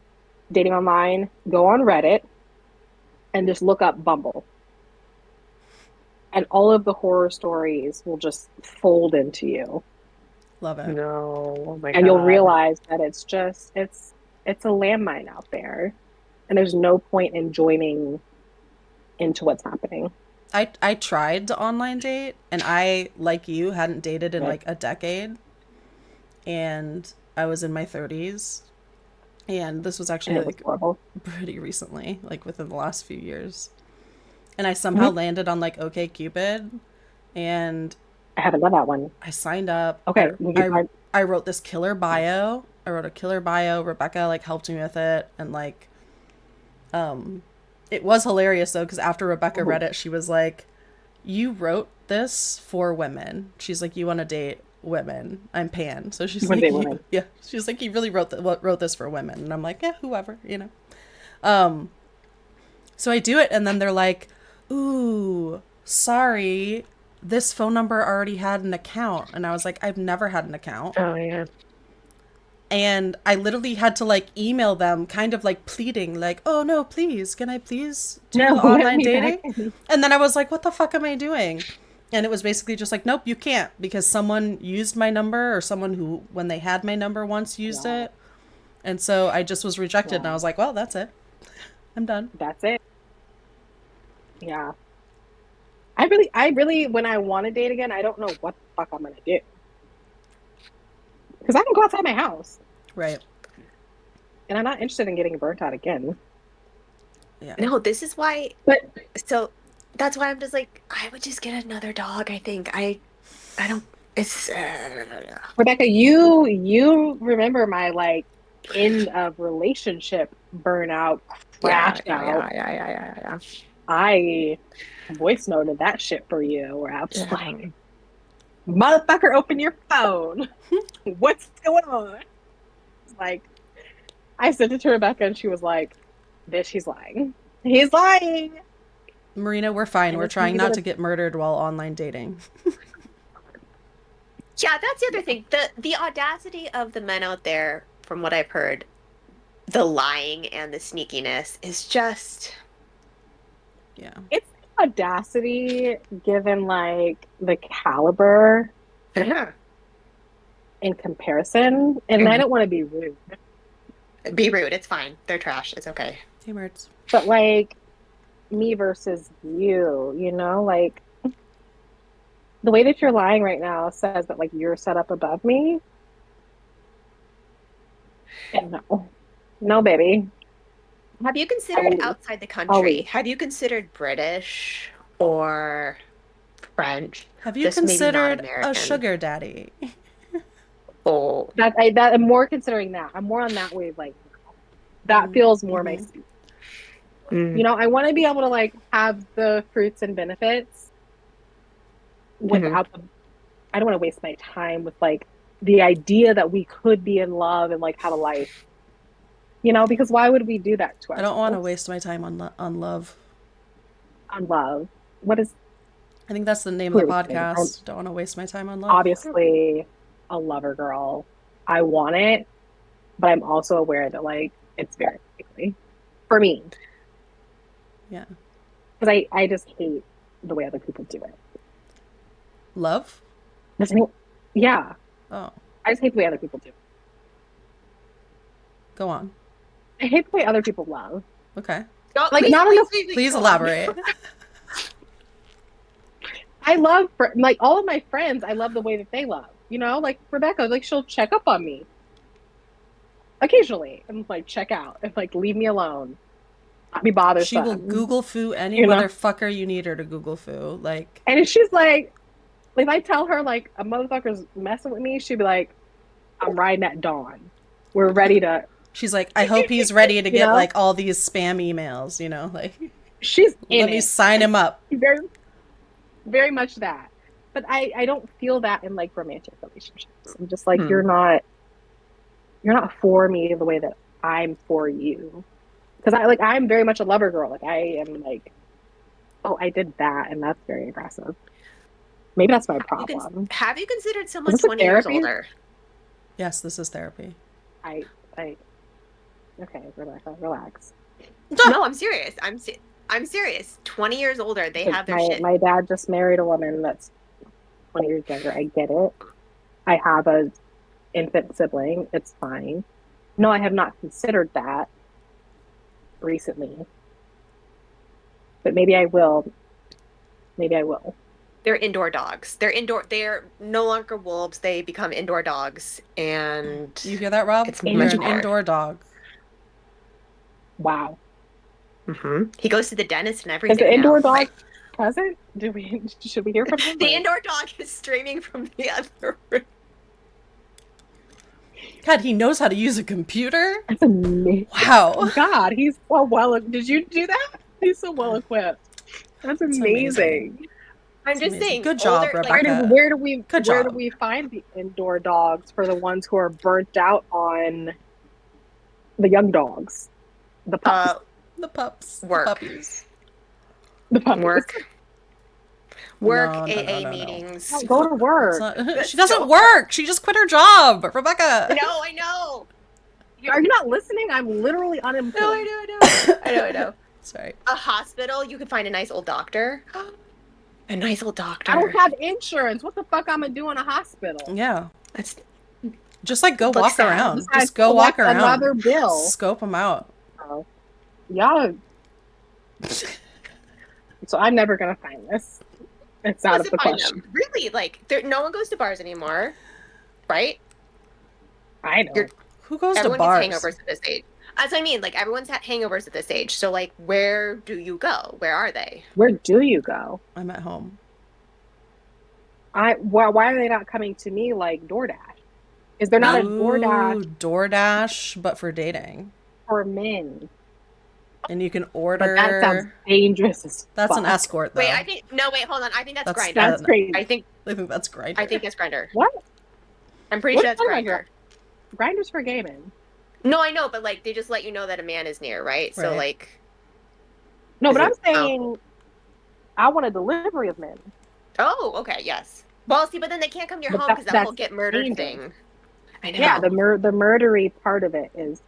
dating online, go on Reddit and just look up Bumble. And all of the horror stories will just fold into you. Love it. No. Oh my And you'll God. realize that it's a landmine out there. And there's no point in joining into what's happening. I tried to online date, and I, like you, hadn't dated in Right. like a decade, and I was in my 30s, and this was And actually it was like horrible. pretty recently, like within the last few years. And I somehow Mm-hmm. landed on like OkCupid, and I haven't done that one. I signed up. Okay. I wrote this killer bio. I wrote a killer bio. Rebecca like helped me with it, and like it was hilarious though, because after Rebecca read it, she was like, "You wrote this for women." She's like, "You want to date women? I'm pan." So she's One like, day women. "Yeah." She's like, "You really wrote this for women," and I'm like, "Yeah, whoever, you know." Um, so I do it, and then they're like, "Ooh, sorry, this phone number already had an account," and I was like, "I've never had an account." Oh yeah. And I literally had to like email them kind of like pleading like, "Oh no, please, can I please do No, the let online me back dating?" in. And then I was like, "What the fuck am I doing?" And it was basically just like, "Nope, you can't, because someone used my number, or someone who, when they had my number once, used Wow. it." And so I just was rejected, and I Wow. was like, "Well, that's it. I'm done." That's it. Yeah. I really, when I want to date again, I don't know what the fuck I'm gonna do because I don't go outside my house, Right. and I'm not interested in getting burnt out again. Yeah. No, this is why. But So that's why I'm just like, I would just get another dog. I think I don't. It's Rebecca, you remember my like end of relationship burnout, yeah, crash yeah, yeah, out. yeah, yeah, yeah, yeah. I voice noted that shit for you, where I was like, Yeah. "Motherfucker, open your phone. What's going on?" Like, I sent it to Rebecca, and she was like, "Bitch, he's lying. He's lying." Marina, we're fine. And We're it's me trying not gonna to get murdered while online dating. Yeah, that's the other yeah. thing. The audacity of the men out there, from what I've heard, the lying and the sneakiness is just Yeah. It's audacity given like the caliber in comparison. And I don't want to be rude, be rude. It's fine. They're trash. It's okay. Hey, Mertz. but like me versus you, you know, like the way that you're lying right now says that like you're set up above me. And no, no, baby. Have you I considered will leave. outside the I'll country? leave. Have you considered British or French? Have you Just maybe not considered a American. sugar daddy? Oh, That I'm more considering that. I'm more on that wavelength now. That feels more my Mm-hmm. speed. mm, You know, I want to be able to like have the fruits and benefits mhm. without the I don't want to waste my time with like the idea that we could be in love and like have a life. You know, because why would we do that to I don't want to ourselves? waste my time on love. On love. What is I think that's the name who of are the we kidding? I'm podcast. Don't want to waste my time on love. obviously a lover girl. I want it, but I'm also aware that like it's very likely for me. Yeah. Because I just hate the way other people do it. Love? Does anyone yeah. Oh, I just hate the way other people do it. go on. I hate the way other people love. Okay. Oh, Like not enough Please go on. elaborate. I love like all of my friends. I love the way that they love. You know, like Rebecca, like she'll check up on me occasionally and like check out and like leave me alone, not be She will bothersome. Google foo any You know, motherfucker you need her to Google foo. Like, and if she's like, if I tell her like a motherfucker's messing with me, she'd be like, "I'm riding at dawn. We're ready to." she's like, I hope he's ready to You get know, like all these spam emails, like, she's in let me it. sign him up. Very, very much that. but I don't feel that in like romantic relationships. I'm just like, you're not for me the way that I'm for you. Because I'm very much a lover girl. Like I am like, oh, I did that, and that's very aggressive. Maybe that's my problem. Have you considered someone Is this a 20 years therapy? older? Yes, this is therapy. I okay, relax. No, I'm serious. I'm serious. 20 years older, they have their shit. My dad just married a woman that's 20 years younger. I get it. I have a infant sibling. It's fine. No, I have not considered that recently. But maybe I will. Maybe I will. They're indoor dogs. They're no longer wolves. They become indoor dogs. And You hear that, Rob? It's You're much an hard. indoor dog. Wow. He goes to the dentist and Is everything. the indoor now. dog present? Should we hear from him? The indoor dog is streaming from the other room. God, he knows how to use a computer? That's amazing. Wow. God, he's so well. Did you do that? He's so well equipped. That's amazing. I'm just saying. Good job, older, Rebecca. Where do we Good where job. do we find the indoor dogs for the ones who are burnt out on the young dogs, the pups, The pups. Work. The puppies. the puppies? Work, No, AA meetings. Oh, go to work. She doesn't work. She just quit her job. Rebecca. No, I know. Are you not listening? I'm literally unemployed. No, I know. Sorry. A hospital, you could find a nice old doctor. A nice old doctor. I don't have insurance. What the fuck I'm gonna do in a hospital? Yeah. That's Just like go Looks walk sad. around. Besides Just go walk collect around. another bill. Scope them out. Oh. Y'all. So I'm never gonna find this. It's out of the question. Really, like no one goes to bars anymore, right? I know. Who goes to Everyone bars? gets hangovers at this age. That's what I mean. Like everyone's had hangovers at this age. So like, where do you go? Where are they? Where do you go? I'm at home. Why are they not coming to me like DoorDash? Is there not a DoorDash DoorDash, but for dating. for men? And you can But order. that sounds dangerous as That's fuck. an escort, though. Wait, hold on. I think that's Grindr. That's crazy. I think that's Grindr. that's Grindr. What? I'm pretty What sure that's are you talking Grindr. Grindr's for gay men. No, I know, but like they just let you know that a man is near, right? So Right. like, No, Is but I'm it- saying I want a delivery of men. oh, okay, yes. Well, see, but then they can't come to your But home because that that's whole get murdered dangerous. thing. I know. Yeah, the murdery part of it is.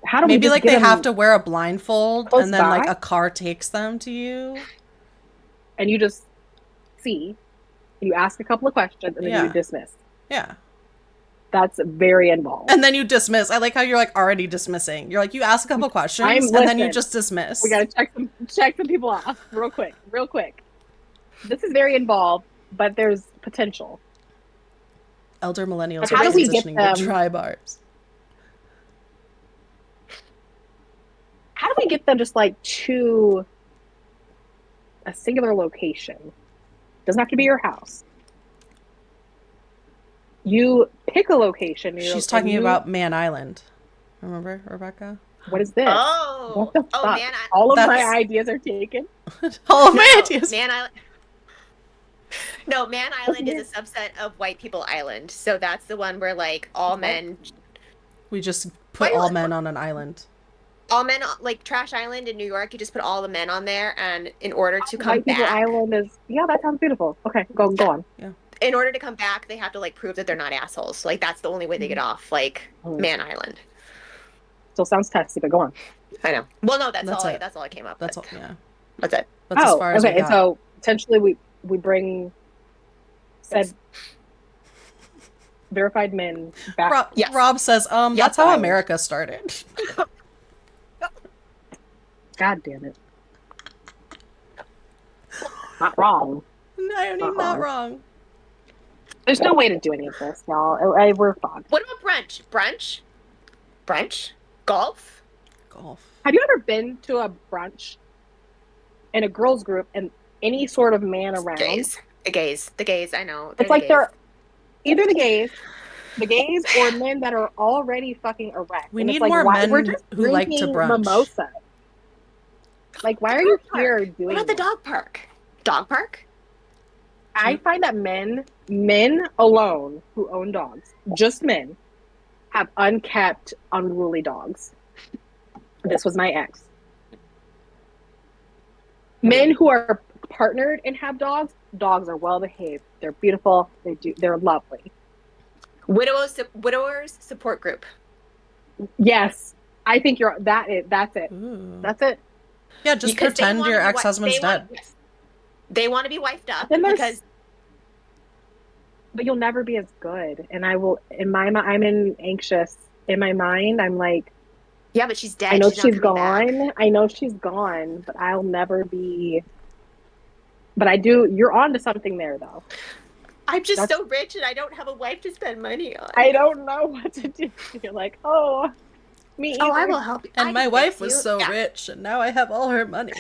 How do we Maybe just like get they them have to wear a blindfold close and then like by? a car takes them to you. and you just see, you ask a couple of questions and then Yeah. you dismiss. Yeah. That's very involved. And then you dismiss. I like how you're like already dismissing. You're like, you ask a couple questions and then you listen. just dismiss. We gotta check some people off real quick. This is very involved, but there's potential. Elder millennials How are do we get transitioning to them- dry bars. How do we get them just like to a singular location? Doesn't have to be your house. You pick a location. She's talking about Man Island. Remember, Rebecca? What is this? Oh, What the fuck? man, All of my That's- ideas are taken. All of my ideas. Man Island. No, Man Island is a subset of White People Island. So that's the one where like all men, We just put all men on an island. like Trash Island in New York. You just put all the men on there, and in order to come White People back, Island is that sounds beautiful. Okay, go on. in order to come back, they have to like prove that they're not assholes. Like that's the only way they get off. Like Man Island. Still sounds testy, but go on. I know. Well, no, that's all. it. That's all I came up That's with. all. Yeah. That's it. That's as far as we okay. got. And so potentially we bring said verified men back. Rob, Yes. Rob says, that's how Island. America started. God damn it! Not wrong. No, not wrong. There's no way to do any of this, y'all. We're fucked. What about brunch? Brunch? Golf? Golf. Have you ever been to a brunch in a girls' group and any sort of man around? The gays. I know. It's like they're either the gays or men that are already fucking erect. We And it's need like, more why- men we're just who like to drinking brunch. Mimosa. Like, why are you here What doing about the this? dog park? Dog park? I find that men alone who own dogs, just men, have unkept, unruly dogs. This was my ex. Men who are partnered and have dogs are well behaved. They're beautiful. They're lovely. Widowers support group. Yes, I think that's it. Ooh. That's it. Yeah, just Because pretend your ex-husband's dead. They want to be wifed up But you'll never be as good. And I will, in my mind, anxious. In my mind, I'm like, yeah, but she's dead. I know she's not she's coming gone. back. I know she's gone, but I'll never be. But I do. You're on to something there, though. I'm just so rich and I don't have a wife to spend money on. I don't know what to do. You're like, oh, me either. Oh, I will help you. And my wife was so rich, and now I have all her money.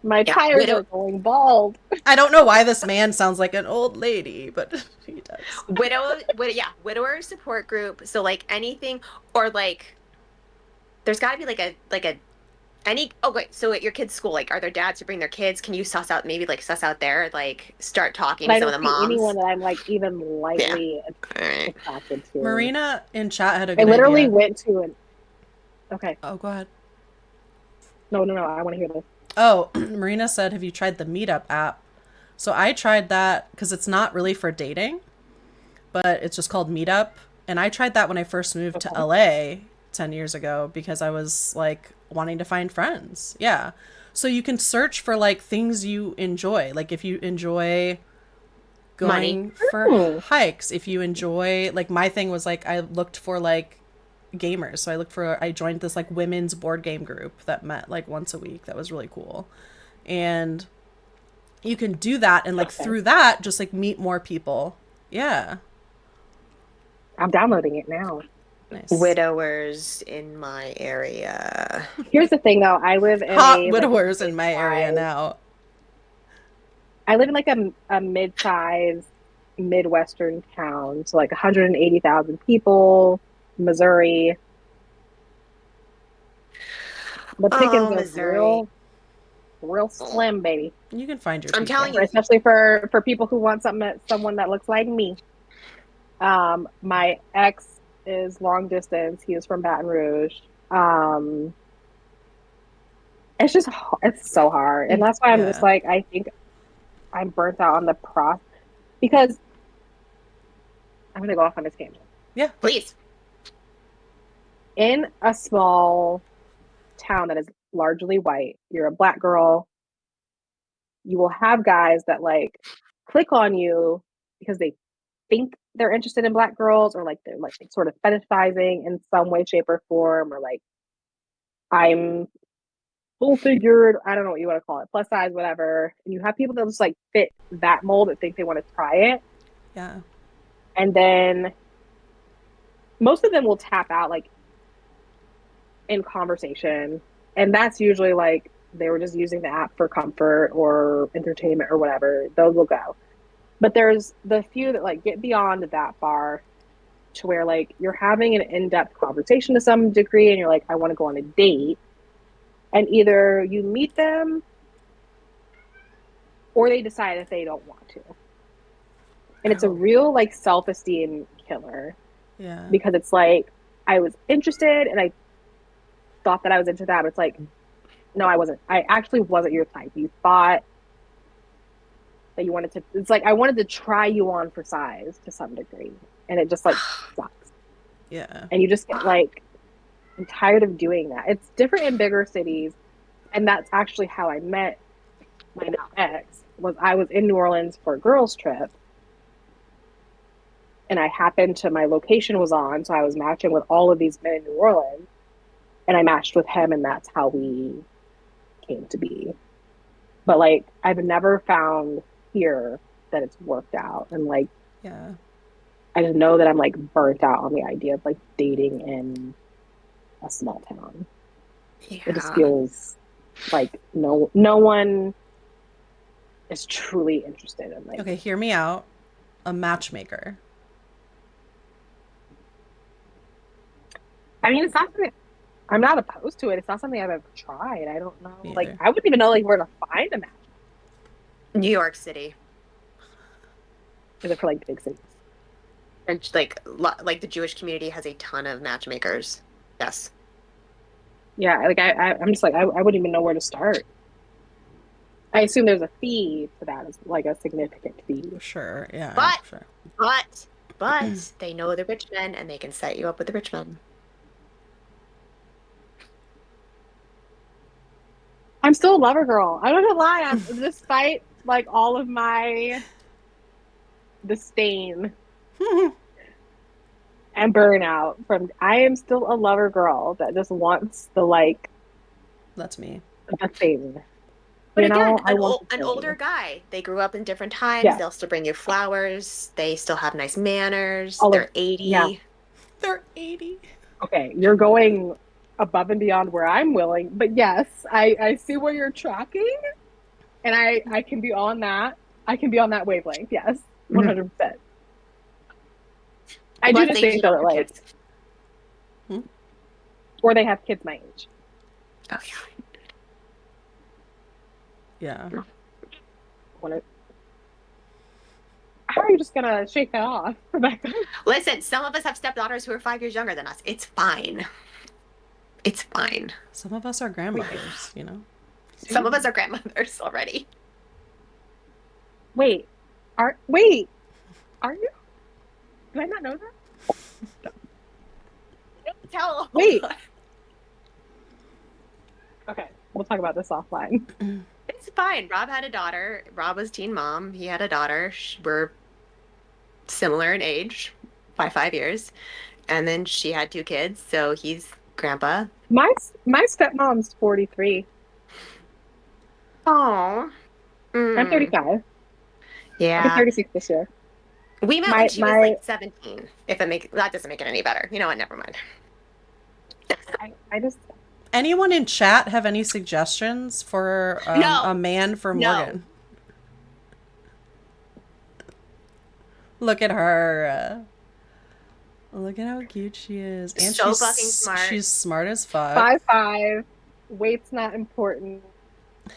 My tires are going bald. I don't know why this man sounds like an old lady, but he does. Widower support group. So like anything, or like, there's got to be so at your kids' school, like, are there dads who bring their kids? Can you suss out there, like, start talking to some of the moms? I don't see anyone that I'm like even lightly attracted to. Marina in chat had a good I literally idea. went to an. Okay. Oh, go ahead. No. I want to hear this. Oh, Marina said, have you tried the Meetup app? So I tried that because it's not really for dating, but it's just called Meetup. And I tried that when I first moved to LA 10 years ago because I was like wanting to find friends. Yeah. So you can search for like things you enjoy. Like if you enjoy going for hikes, if you enjoy, like my thing was like I looked for like gamers. So I joined this like women's board game group that met like once a week. That was really cool. And you can do that and like through that just like meet more people. Yeah. I'm downloading it now. Nice. Widowers in my area. Here's the thing though, I live in widowers in my area now. I live in like a mid-sized Midwestern town. So like 180,000 people, Missouri. The pickings are real slim, baby. You can find your I'm people. telling you. Especially for people who want someone that looks like me. My ex is long distance. He is from Baton Rouge. It's so hard. And that's why I'm just like, I think I'm burnt out on the process because I'm going to go off on this tangent. Yeah, please. In a small town that is largely white, you're a Black girl, you will have guys that like click on you because they think they're interested in Black girls, or like they're like sort of fetishizing in some way, shape, or form, or like I'm full figured, I don't know what you want to call it, plus size, whatever. And you have people that just like fit that mold that think they want to try it. Yeah. And then most of them will tap out like in conversation. And that's usually like they were just using the app for comfort or entertainment or whatever. Those will go. But there's the few that like get beyond that far to where like you're having an in-depth conversation to some degree and you're like, I want to go on a date. And either you meet them or they decide that they don't want to. And it's a real like self-esteem killer. Yeah. Because it's like, I was interested and I thought that I was into that, but it's like, no, I wasn't. I actually wasn't your type. You thought that you wanted to, it's like, I wanted to try you on for size to some degree. And it just like sucks. Yeah. And you just get like, I'm tired of doing that. It's different in bigger cities. And that's actually how I met my now ex. Was I was in New Orleans for a girls trip. And my location was on. So I was matching with all of these men in New Orleans. And I matched with him, and that's how we came to be. But like, I've never found here that it's worked out. And like, yeah, I just know that I'm like burnt out on the idea of like dating in a small town. Yeah. It just feels like no one is truly interested in like. Okay, hear me out. A matchmaker. I mean, it's not something. I'm not opposed to it. It's not something I've ever tried. I don't know. Either. Like, I wouldn't even know like where to find a match. New York City. Is it for like big cities? And like the Jewish community has a ton of matchmakers. Yes. Yeah, like I'm just like I wouldn't even know where to start. I assume there's a fee to that, as like a significant fee. Sure. Yeah, I'm But sure. but they know the rich men and they can set you up with the rich men. I'm still a lover girl. I'm not gonna lie. Despite like all of my disdain and burnout from, I am still a lover girl that just wants the like That's me. the thing. But You again, know, I want the an older thing. guy. They grew up in different times. Yeah. They'll still bring you flowers. They still have nice manners. All of They're yeah. 80. They're 80. Okay, you're going above and beyond where I'm willing, but yes, I see where you're tracking, and I can be on that. I can be on that wavelength. Yes, 100%. I do Plus, just they think usually don't that have like, kids. or they have kids my age. Oh, Yeah. yeah. How are you just gonna shake that off, Rebecca? Listen, some of us have stepdaughters who are 5 years younger than us. It's fine. It's fine. Some of us are grandmothers, you know? Some of us are grandmothers already. Wait, are you? Did I not know that? Tell. Wait. Okay, we'll talk about this offline. It's fine. Rob had a daughter. Rob was teen mom. He had a daughter. We're similar in age by 5 years. And then she had 2 kids. So he's grandpa. My stepmom's 43. Oh. I'm 35. I'll be Yeah. 36 this year. We met when she was like 17. If it make that doesn't make it any better. You know what? Never mind. I just Anyone in chat have any suggestions for No. a man for No. Morgan? Look at her. Look at how cute she is. And So fucking smart. She's smart as fuck. 5'5". Weight's not important.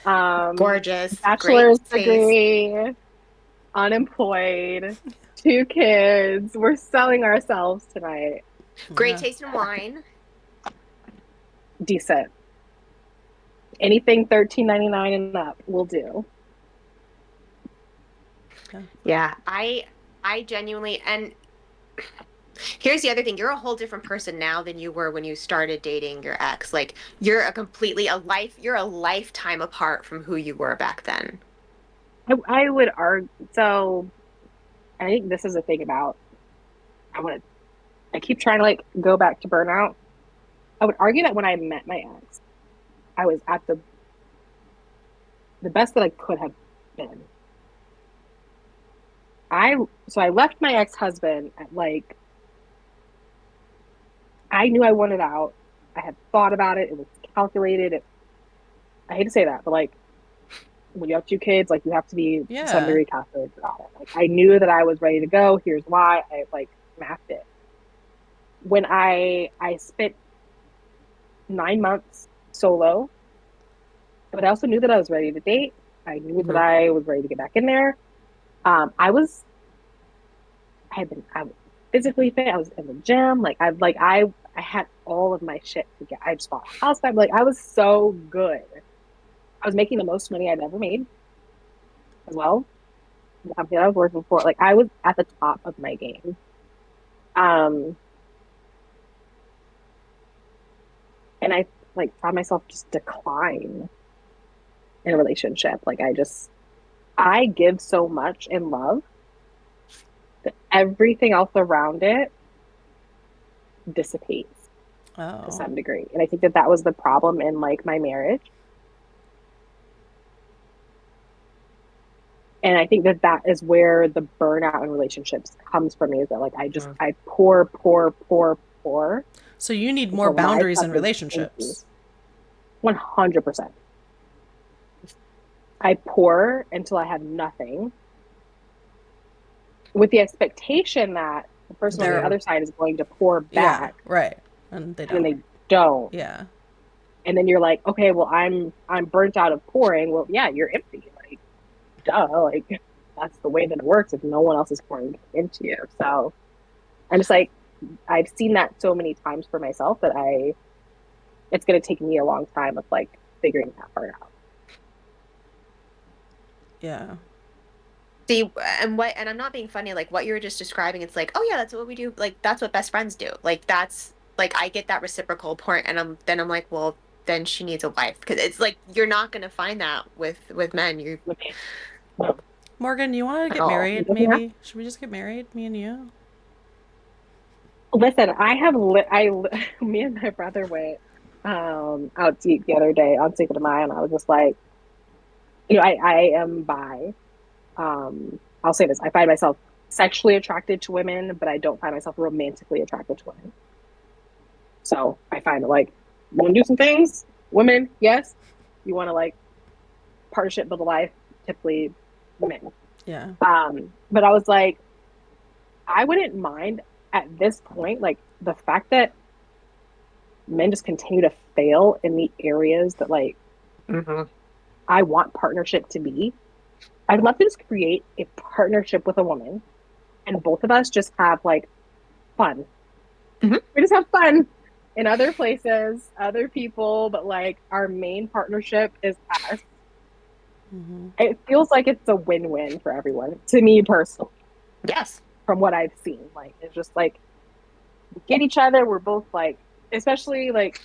Gorgeous. Bachelor's Great taste. degree. Unemployed. 2 kids. We're selling ourselves tonight. Great taste in wine. Decent. Anything $13.99 and up will do. Yeah, I genuinely, and here's the other thing, you're a whole different person now than you were when you started dating your ex. Like you're you're a lifetime apart from who you were back then. I would argue. So I think this is the thing about, I keep trying to like go back to burnout. I would argue that when I met my ex, I was at the best that I could have been. So I left my ex-husband at like, I knew I wanted out. I had thought about it. It was calculated. I hate to say that, but like when you have 2 kids, like you have to be to some degree calculated about it. Like I knew that I was ready to go. Here's why. I like mapped it. When I spent 9 months solo, but I also knew that I was ready to date. I knew that I was ready to get back in there. I was physically fit. I was in the gym. I had all of my shit together. I just bought a house. I was so good. I was making the most money I'd ever made as well. The company that I was working for, like I was at the top of my game. And I like found myself just decline in a relationship. Like I give so much in love that everything else around it dissipates to some degree. And I think that was the problem in like my marriage. And I think that is where the burnout in relationships comes from me, is that like I pour. So you need more boundaries in relationships. 100%. I pour until I have nothing, with the expectation that the person on the other side is going to pour back. Yeah, right. And they don't. And they don't. Yeah. And then you're like, okay, well, I'm burnt out of pouring. Well, yeah, you're empty. Like, duh, like that's the way that it works if no one else is pouring into you. So I'm just like, I've seen that so many times for myself that it's going to take me a long time of like figuring that part out. Yeah. See, and I'm not being funny, like what you were just describing, it's like, oh yeah, that's what we do. Like that's what best friends do. Like that's like I get that reciprocal point and I'm like, well, then she needs a wife because it's like you're not gonna find that with men. You Okay. No, Morgan, you want to at get all. it married? doesn't have. Maybe should we just get married, me and you? Listen, me and my brother went out to eat the other day on Cinco de Mayo, and I was just like, I am bi. I'll say this: I find myself sexually attracted to women, but I don't find myself romantically attracted to women. So I find that like, want to do some things, women, yes. You want to like partnership, build a life, typically men. Yeah. But I was like, I wouldn't mind at this point, like the fact that men just continue to fail in the areas that like Hmm. I want partnership to be. I'd love to just create a partnership with a woman and both of us just have like fun. Hmm. We just have fun in other places, other people, but like our main partnership is us. Mm-hmm. It feels like it's a win-win for everyone, to me personally, Yes. from what I've seen. Like it's just like we get each other, we're both like, especially like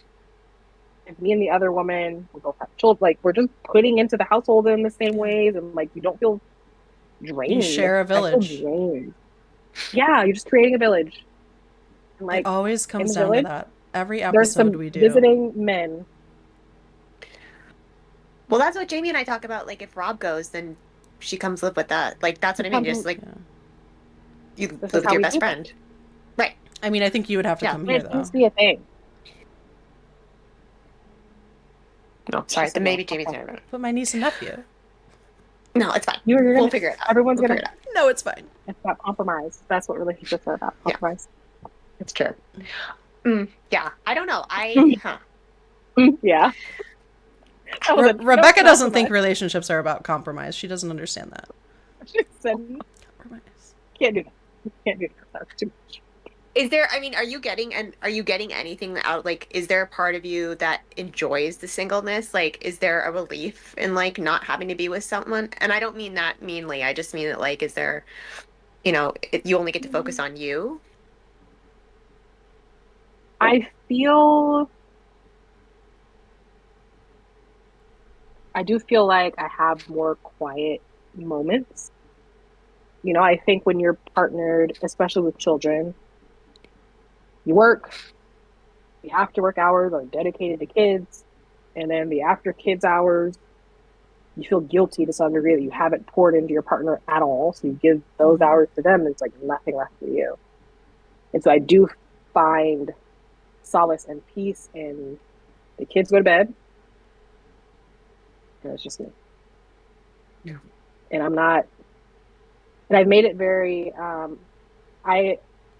if me and the other woman, we both have children, like we're just putting into the household in the same Yeah. ways and like you don't feel You drained. share a I feel village. drained. Yeah, you're just creating a village. And It like always in comes the down to village, that. Every there's episode some we do. visiting men. Well, that's what Jamie and I talk about. Like if Rob goes, then she comes live with that. Like that's what I mean. Just like Yeah. you This live is with how your we best do things. friend. Right. I mean, I think you would have to Yeah. come here It needs though. to be a thing. No, She sorry. said Then no. maybe Jamie's Okay. never. But my niece and nephew. No, it's fine. You're We'll gonna figure it out. everyone's We'll gonna figure it out. No, it's fine. it's about compromise. That's what relationships are about. Yeah, Compromise. it's true. Yeah, I don't know. Yeah. That was a no Rebecca doesn't think compromise. relationships are about compromise. She doesn't understand that. She said Compromise. can't do that. Can't do that. That's too much. Is there, I mean, are you getting anything out, like, is there a part of you that enjoys the singleness? Like, is there a relief in like not having to be with someone? And I don't mean that meanly. I just mean that like, is there, you only get to focus on you? I feel I do feel like I have more quiet moments. I think when you're partnered, especially with children, you work, the after work hours are dedicated to kids, and then the after kids hours, you feel guilty to some degree that you haven't poured into your partner at all. So you give those Mm-hmm. hours to them, and it's like nothing left for you. And so I do find solace and peace in the kids go to bed, and it's just me. Yeah. And I've made it very, I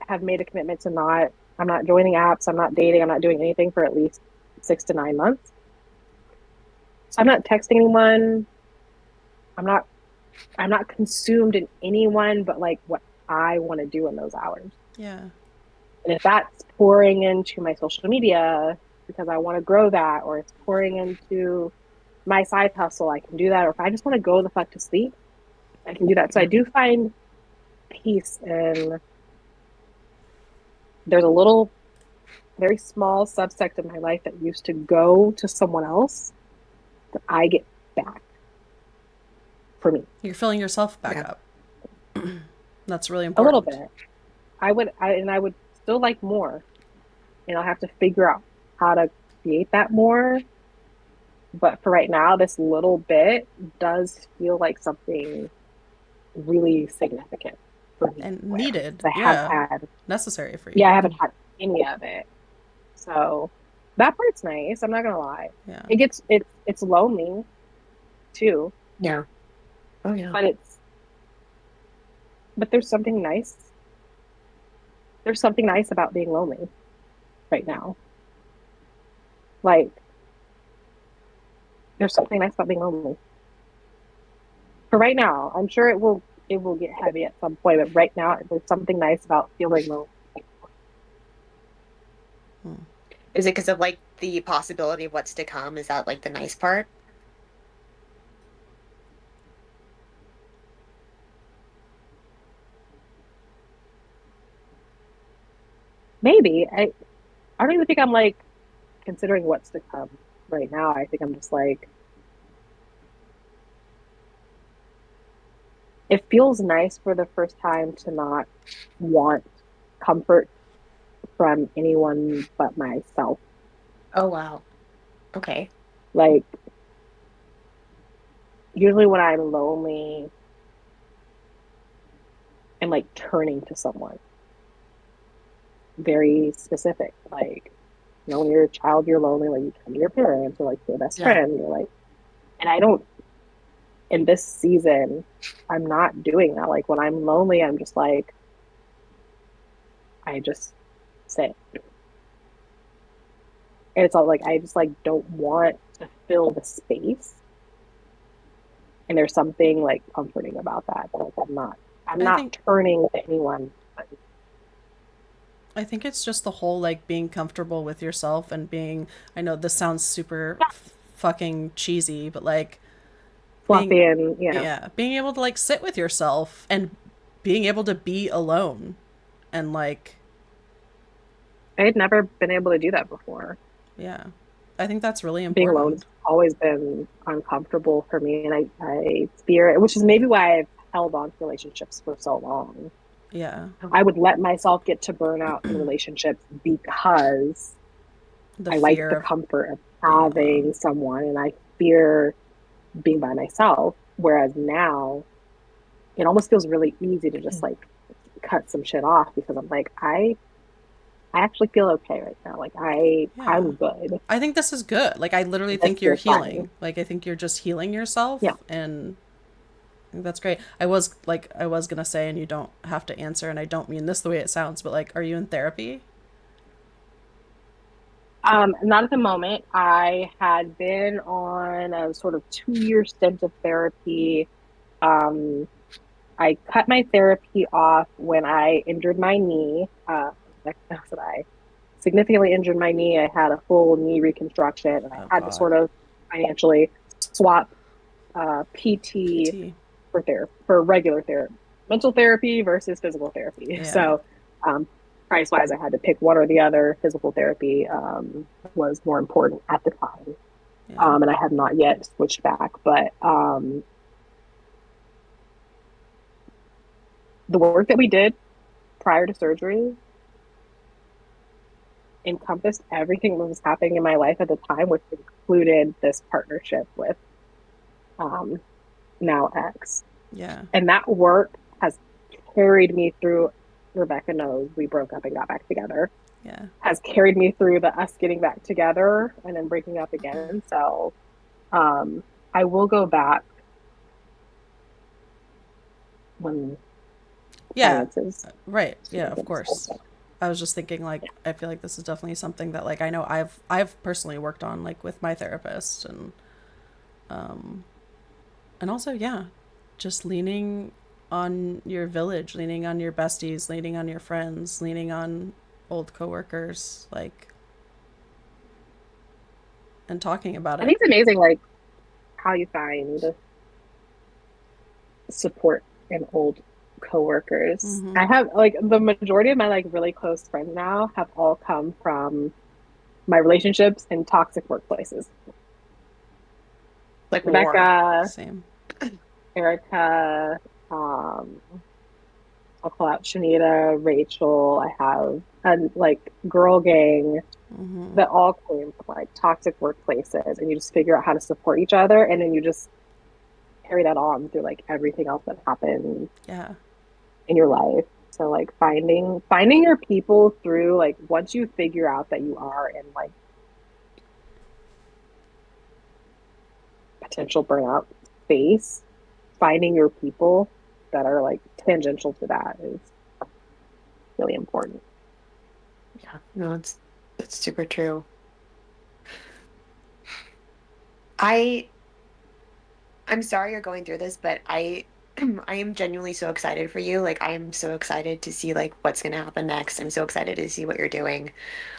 have made a commitment to I'm not joining apps, I'm not dating, I'm not doing anything for at least 6 to 9 months. So I'm not texting anyone. I'm not, I'm not consumed in anyone but like what I want to do in those hours. Yeah. And if that's pouring into my social media because I want to grow that, or it's pouring into my side hustle, I can do that. Or if I just want to go the fuck to sleep, I can do that. So I Yeah. do find peace in there's a little, very small subsect of my life that used to go to someone else that I get back for me You're filling yourself back Yeah. up. That's really a little important. bit. I would still like more, and I'll have to figure out how to create that more. But for right now, this little bit does feel like something really significant for me. And needed. I have Yeah. had, Necessary for yeah, you. I haven't had any of it. So that part's nice. I'm not gonna lie. Yeah. It's lonely too, Yeah. Oh yeah. but there's something nice. There's something nice about being lonely right now. Like there's something nice about being lonely. For right now, I'm sure it will get heavy at some point, but right now there's something nice about feeling lonely. Hmm. Is it because of like the possibility of what's to come? Is that like the nice part? Maybe I don't even think I'm like considering what's to come right now. I think I'm just like it feels nice for the first time to not want comfort from anyone but myself. Oh, wow. Okay. Like usually when I'm lonely, I'm like turning to someone very specific. Like, when you're a child, you're lonely, like you turn to your parents or like your best Yeah. friend. You're like, and I don't, in this season, I'm not doing that. Like when I'm lonely, I'm just like, I just sit. And it's all like, I just like don't want to fill the space. And there's something like comforting about that. But like I'm I not think turning to anyone. I think it's just the whole like being comfortable with yourself and being, I know this sounds super fucking cheesy, but like being, Fluffy and, yeah, being able to like sit with yourself and being able to be alone and like, I had never been able to do that before. yeah, I think that's really Being alone has important. always been uncomfortable for me, and I fear it, which is maybe why I've held on to relationships for so long. Yeah, I would let myself get to burnout in relationships because the I like fear the of comfort of being alone. having someone, and I fear being by myself. Whereas now, it almost feels really easy to just like cut some shit off because I'm like, I actually feel okay right now. Like Yeah. I'm good. I think this is good. Like I literally This think you're feels fine. healing. Like I think you're just healing Yeah. yourself and I think that's great. I was gonna say, and you don't have to answer, and I don't mean this the way it sounds, but like, are you in therapy? Not at the moment. I had been on a sort of 2 year stint of therapy. Um, I cut my therapy off when I injured my knee. That's what I significantly injured my knee. I had a full knee reconstruction, and I Oh had to God, sort of financially swap PT PT. for regular therapy, mental therapy versus physical therapy. Yeah, So, price wise, I had to pick one or the other. Physical therapy was more important at the time, yeah, and I have not yet switched back. But the work that we did prior to surgery encompassed everything that was happening in my life at the time, which included this partnership with um, now ex. yeah, And that work has carried me through. Rebecca knows we broke up and got back together. yeah, Has carried me through the us getting back together and then breaking up again. So um, I will go back when yeah. finances Right. Yeah, sort of of get course. stable. I was just thinking like Yeah. I feel like this is definitely something that like I know I've personally worked on like with my therapist um and also yeah, just leaning on your village, leaning on your besties, leaning on your friends, leaning on old coworkers, like and talking about I it. think it's amazing, like how you find support in old coworkers. Mm-hmm. I have like the majority of my like really close friends now have all come from my relationships in toxic workplaces. Like war. Rebecca, Same. Erica, um, I'll call out Shanita, Rachel. I have a like girl gang Mm-hmm. that all came from like toxic workplaces, and you just figure out how to support each other, and then you just carry that on through like everything else that happens Yeah. in your life. So like finding your people through like once you figure out that you are in like potential burnout space, finding your people that are like tangential to that is really important. Yeah. No, it's super true. I I'm sorry you're going through this, but I am genuinely so excited for you. Like I am so excited to see like what's gonna happen next. I'm so excited to see what you're doing.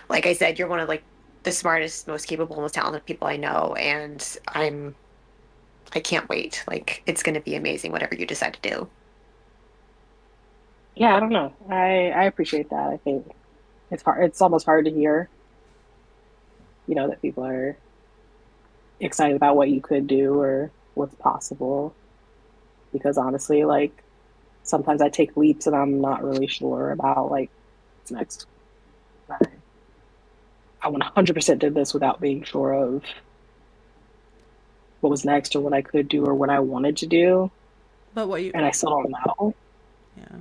Like I said, you're one of like the smartest, most capable, most talented people I know, and I can't wait. Like it's gonna be amazing whatever you decide to do. Yeah, I don't know. I appreciate that. I think it's hard. It's almost hard to hear, that people are excited about what you could do or what's possible. Because honestly, like sometimes I take leaps and I'm not really sure about like what's next. I 100% did this without being sure of what was next or what I could do or what I wanted to do, But what you, and I still don't know. yeah.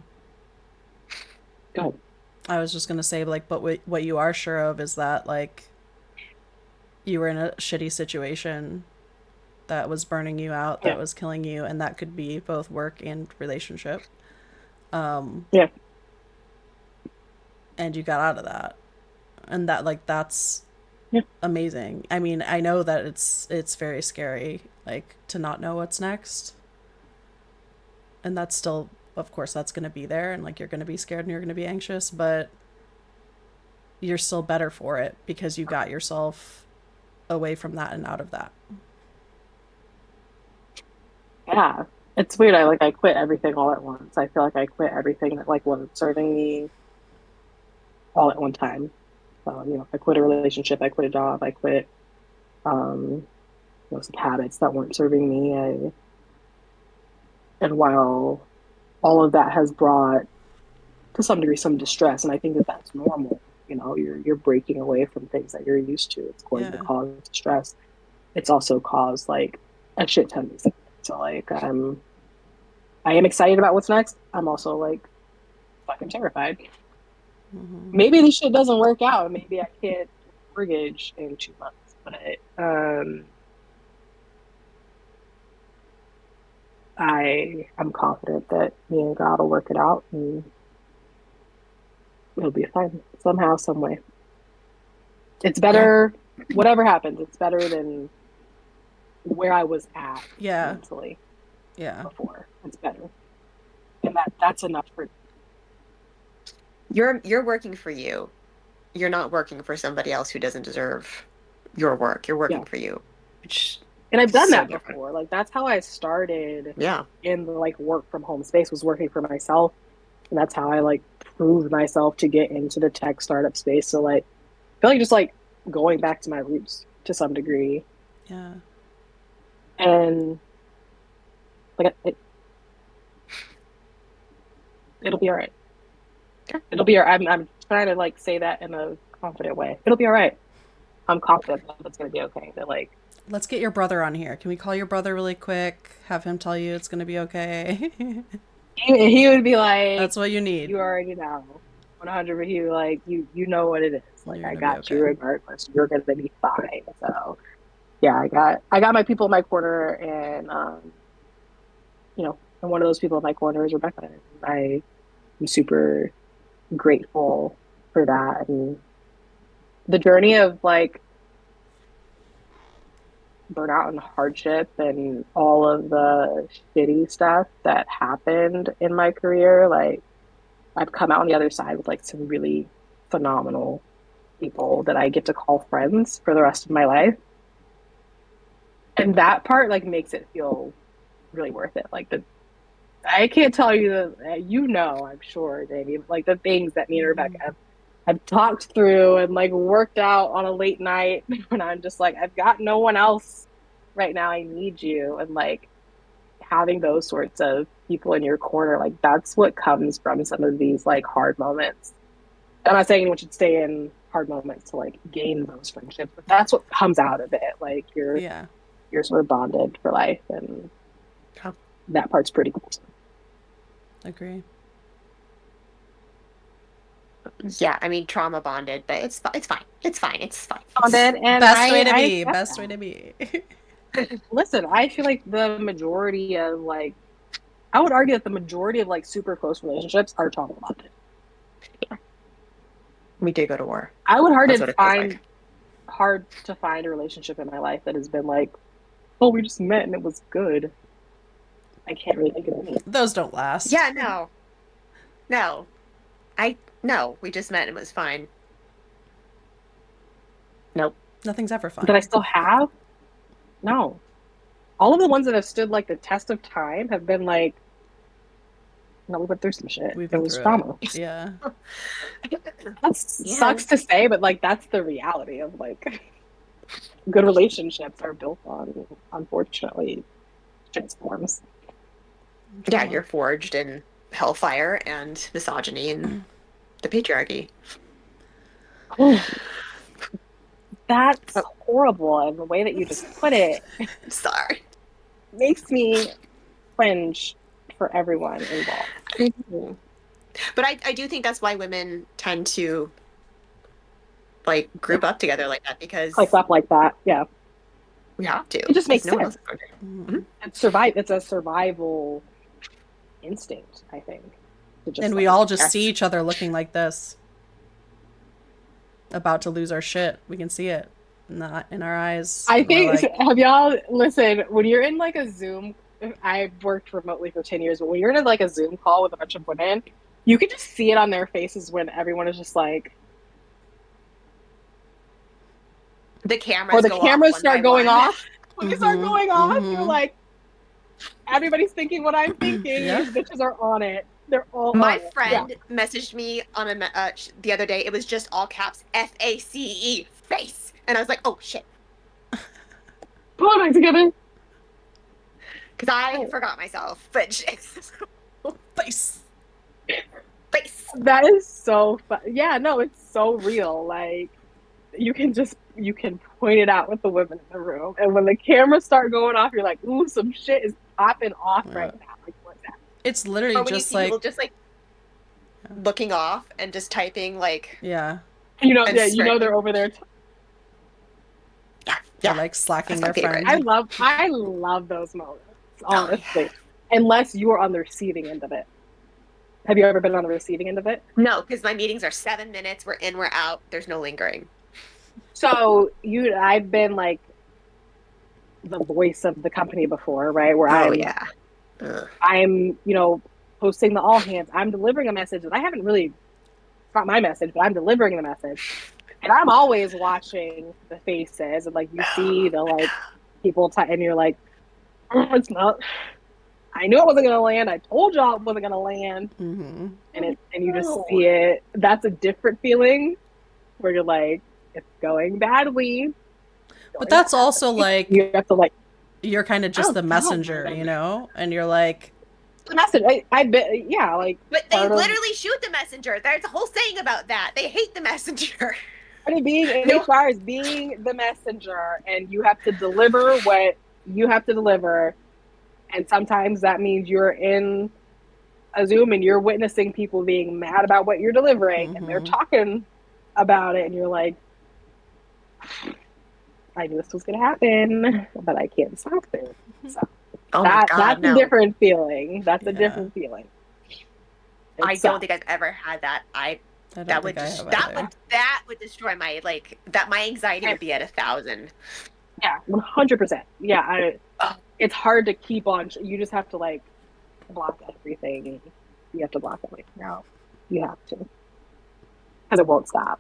Go ahead. I was just gonna say, like, but what you are sure of is that, like, you were in a shitty situation that was burning you out, Yeah, that was killing you, and that could be both work and relationship. yeah, And you got out of that, and that, like, that's yeah, amazing. I mean, I know that it's very scary, like, to not know what's next, and that's still, of course, that's gonna be there, and like you're gonna be scared and you're gonna be anxious, but you're still better for it because you got yourself away from that and out of that. yeah. It's weird. I quit everything all at once. I feel like I quit everything that like wasn't serving me all at one time. So, I quit a relationship, I quit a job, I quit um, some habits that weren't serving me. And while all of that has brought to some degree some distress, and I think that that's normal. You're breaking away from things that you're used to. It's going to Yeah. cause stress. It's also caused like a shit ton of things. So like I am excited about what's next. I'm also like fucking terrified. Mm-hmm. Maybe this shit doesn't work out. Maybe I can't mortgage in 2 months. But I'm confident that me and God will work it out and it'll be fine somehow, some way. It's Yeah. better, whatever happens, it's better than where I was at Yeah. mentally Yeah. before. It's better. And that's enough for You're working for you. You're not working for somebody else who doesn't deserve your work. You're yeah. working for you, which And I've is done so that different. before. Like that's how I started Yeah. in the like work from home space was working for myself. And that's how I like proved myself to get into the tech startup space. So like I feel like just like going back to my roots to some degree. Yeah. And like it'll be all right. Yeah. It'll be all right. I'm trying to like say that in a confident way. It'll be all right. I'm confident that it's gonna be okay. That like Let's get your brother on here. Can we call your brother really quick? Have him tell you it's going to be okay. he would be like, That's what you need. you already know. 100. He would be like, you know what it is. Like You're I going to be got you okay. regardless. You're gonna be fine. So yeah, I got my people in my corner, and and one of those people in my corner is Rebecca. And I am super grateful for that, and the journey of like burnout and hardship and all of the shitty stuff that happened in my career. Like I've come out on the other side with like some really phenomenal people that I get to call friends for the rest of my life. And that part like makes it feel really worth it. Like the I can't tell you the I'm sure, Davey, like the things that me and Rebecca have talked through and like worked out on a late night when I'm just like, I've got no one else right now. I need you. And like having those sorts of people in your corner, like that's what comes from some of these like hard moments. I'm not saying anyone should stay in hard moments to like gain those friendships, but that's what comes out of it. Like Yeah. you're sort of bonded for life, and Yeah. that part's pretty cool. Agree. Yeah, I mean trauma bonded, but it's fine. It's fine. It's fine. It's Bonded, and Best way to I be. accept Best way that. to be. Listen, I feel like the majority of like I would argue that the majority of like super close relationships are trauma bonded. we did go to war. I would That's what it feels like. hard to find a relationship in my life that has been like, oh, we just met and it was good. I can't really think of any. Those don't last. Yeah, no. No, we just met and it was fine. Nope. Nothing's ever fine. That I still have? No. All of the ones that have stood like the test of time have been like, no, we went through some shit. We've It been was through trauma. it. Yeah. That sucks to say, but like that's the reality of like good relationships are built on, unfortunately, shitstorms. Yeah, you're forged in hellfire and misogyny and the patriarchy. That's horrible, and the way that you just put it Sorry. makes me cringe for everyone involved. But I do think that's why women tend to like group up together like that because Like stuff like that, yeah. we have to. It just makes no one sense. else is going to. Mhm. It's a survival instinct, I think. To just, And we like, all just Yes. see each other looking like this. About to lose our shit. We can see it not in our eyes. I We're think, like, have y'all, listen, when you're in like a Zoom, I've worked remotely for 10 years, but when you're in like a Zoom call with a bunch of women, you can just see it on their faces when everyone is just like, The cameras or the go cameras off start one by going one. off. When they start Mhm, going off, you're mhm. like, everybody's thinking what I'm thinking. Yeah. These bitches are on it. They're all My on it. Yeah. friend messaged me on the other day. It was just all caps FACE face, and I was like, oh shit, Pull it back together. because I forgot myself. But Face. face. That is so fun. Yeah, no, it's so real. Like you can point it out with the women in the room, and when the cameras start going off, you're like, ooh, some shit is popping off right now. Like what's that? It's literally Or when you just see people like, just like looking off and just typing like yeah. You know, and yeah, you know swearing. they're over there. Yeah, Or yeah, like slacking that's my their favorite. friend. I love those moments, Oh, honestly. Unless you are on the receiving end of it. Have you ever been on the receiving end of it? no, because my meetings are 7 minutes. We're in, we're out. There's no lingering. So I've been like the voice of the company before, right? Where Oh yeah. Ugh. I'm, posting the all hands. I'm delivering a message that I haven't really, it's not my message, but I'm delivering the message. And I'm always watching the faces and like you see the like people and you're like, oh, it's not. I knew it wasn't gonna land. I told y'all it wasn't gonna land. Mm-hmm. And you just see it. That's a different feeling where you're like, it's going badly. But that's also like, You have to like, you're kind of just the messenger, you know? And you're like, the message. I bet, yeah, like. But they Part of literally shoot the messenger. There's a whole saying about that. They hate the messenger. being in No. HR is being the messenger, and you have to deliver what you have to deliver. And sometimes that means you're in a Zoom and you're witnessing people being mad about what you're delivering, and they're Mhm. talking about it, and you're like, I knew this was gonna happen, but I can't stop it. So Oh my God, that's no. a different feeling. That's a Yeah. different feeling. I don't think I've ever had that. I don't That think would I just have that either. would that would destroy my my anxiety would be at 1,000. Yeah, 100%. Yeah, it's hard to keep on. You just have to like block everything. You have to block everything out. You have to, because it won't stop.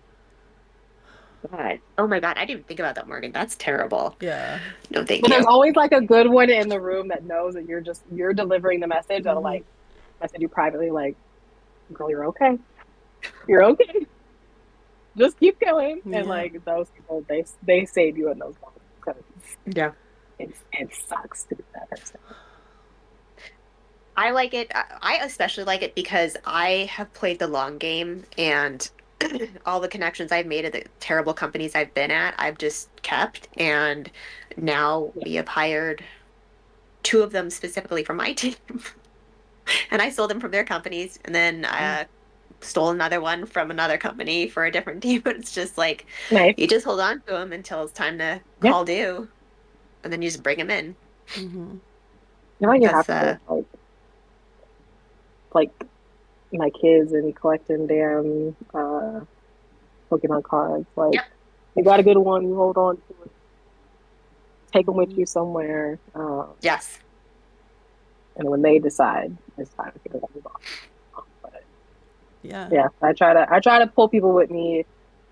God. Oh my God, I didn't even think about that, Morgan. That's terrible. Yeah. No, thank But you. there's always like a good one in the room that knows that you're delivering the message. That'll Mhm. like message you privately, like, "Girl, you're okay. You're okay. Just keep going." Yeah. And like those people, they save you in those moments because Yeah. it sucks to be that person. I like it. I especially like it because I have played the long game and all the connections I've made at the terrible companies I've been at, I've just kept. And now we have hired two of them specifically from my team. And I sold them from their companies. And then stole another one from another company for a different team. But it's just like, Nice. you just hold on to them until it's time to Yeah. call due. And then you just bring them in. Mm-hmm. You know, you That's, have to like my kids and collecting damn Pokemon cards. Like, Yep. you got a good one, you hold on to it. Take them with you somewhere. Yes. And when they decide it's time to move on. But Yeah. yeah, I try to pull people with me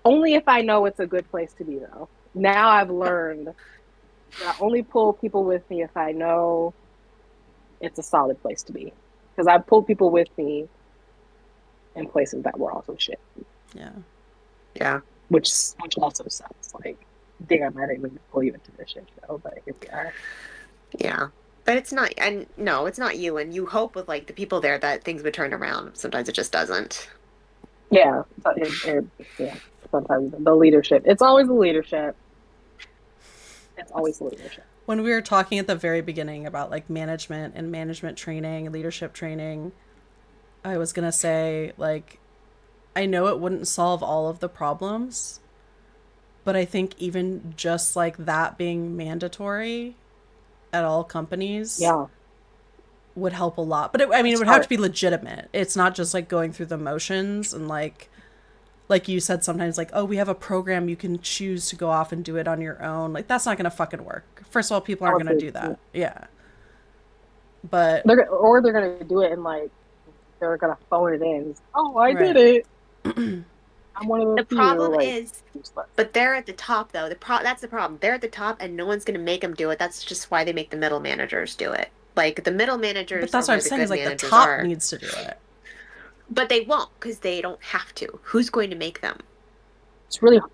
only if I know it's a good place to be though. Now I've learned that I only pull people with me if I know it's a solid place to be. Because I pulled people with me in places that were also shit. Yeah. Yeah. Which also sucks. Like, damn, I didn't mean to pull you into this shit show, but here we are. Yeah. But it's not, and no, it's not you. And you hope with like the people there that things would turn around. Sometimes it just doesn't. Yeah, so yeah. Sometimes the leadership. It's always the leadership. It's always the leadership. When we were talking at the very beginning about like management and management training and leadership training, I was going to say, like, I know it wouldn't solve all of the problems, but I think even just like that being mandatory at all companies Yeah, would help a lot. But I mean, it it's would have to hard. be legitimate. It's not just like going through the motions and like you said sometimes like, oh, we have a program you can choose to go off and do it on your own. Like that's not going to fucking work. First of all, people aren't going to Honestly, do that. Yeah. But they're gonna do it and like they're gonna phone it in. Oh, I did right. it. I'm one of those The few. problem Like, is, useless. but they're at the top though. That's the problem. They're at the top and no one's going to make them do it. That's just why they make the middle managers do it. Like the middle But managers are that's what I'm where the saying is good like the managers top are. needs to do it. But they won't because they don't have to. Who's going to make them?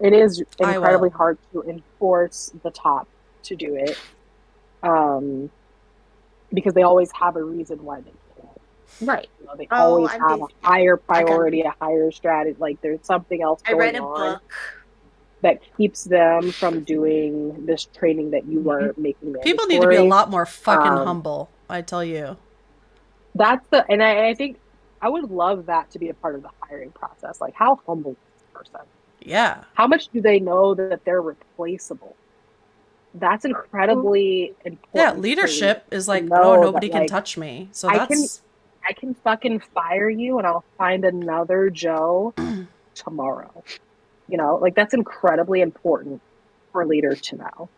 It is I incredibly will. hard to enforce the top to do it. Um, because they always have a reason why they can't. Right. You know, they Oh, always I'm have a busy. higher I priority, can. a higher strategy. Like there's something else I read going a on book. that keeps them from doing this training that you are making People need to be a mandatory. lot more fucking Um, humble, I tell you. and I think I would love that to be a part of the hiring process. Like, how humble is this person? Yeah. How much do they know that they're replaceable? That's incredibly Yeah, important for leaders leadership is to like, oh, know that, nobody can like, touch me. So I can that's I can fucking fire you and I'll find another Joe tomorrow. You know, like that's incredibly important for a leader to know.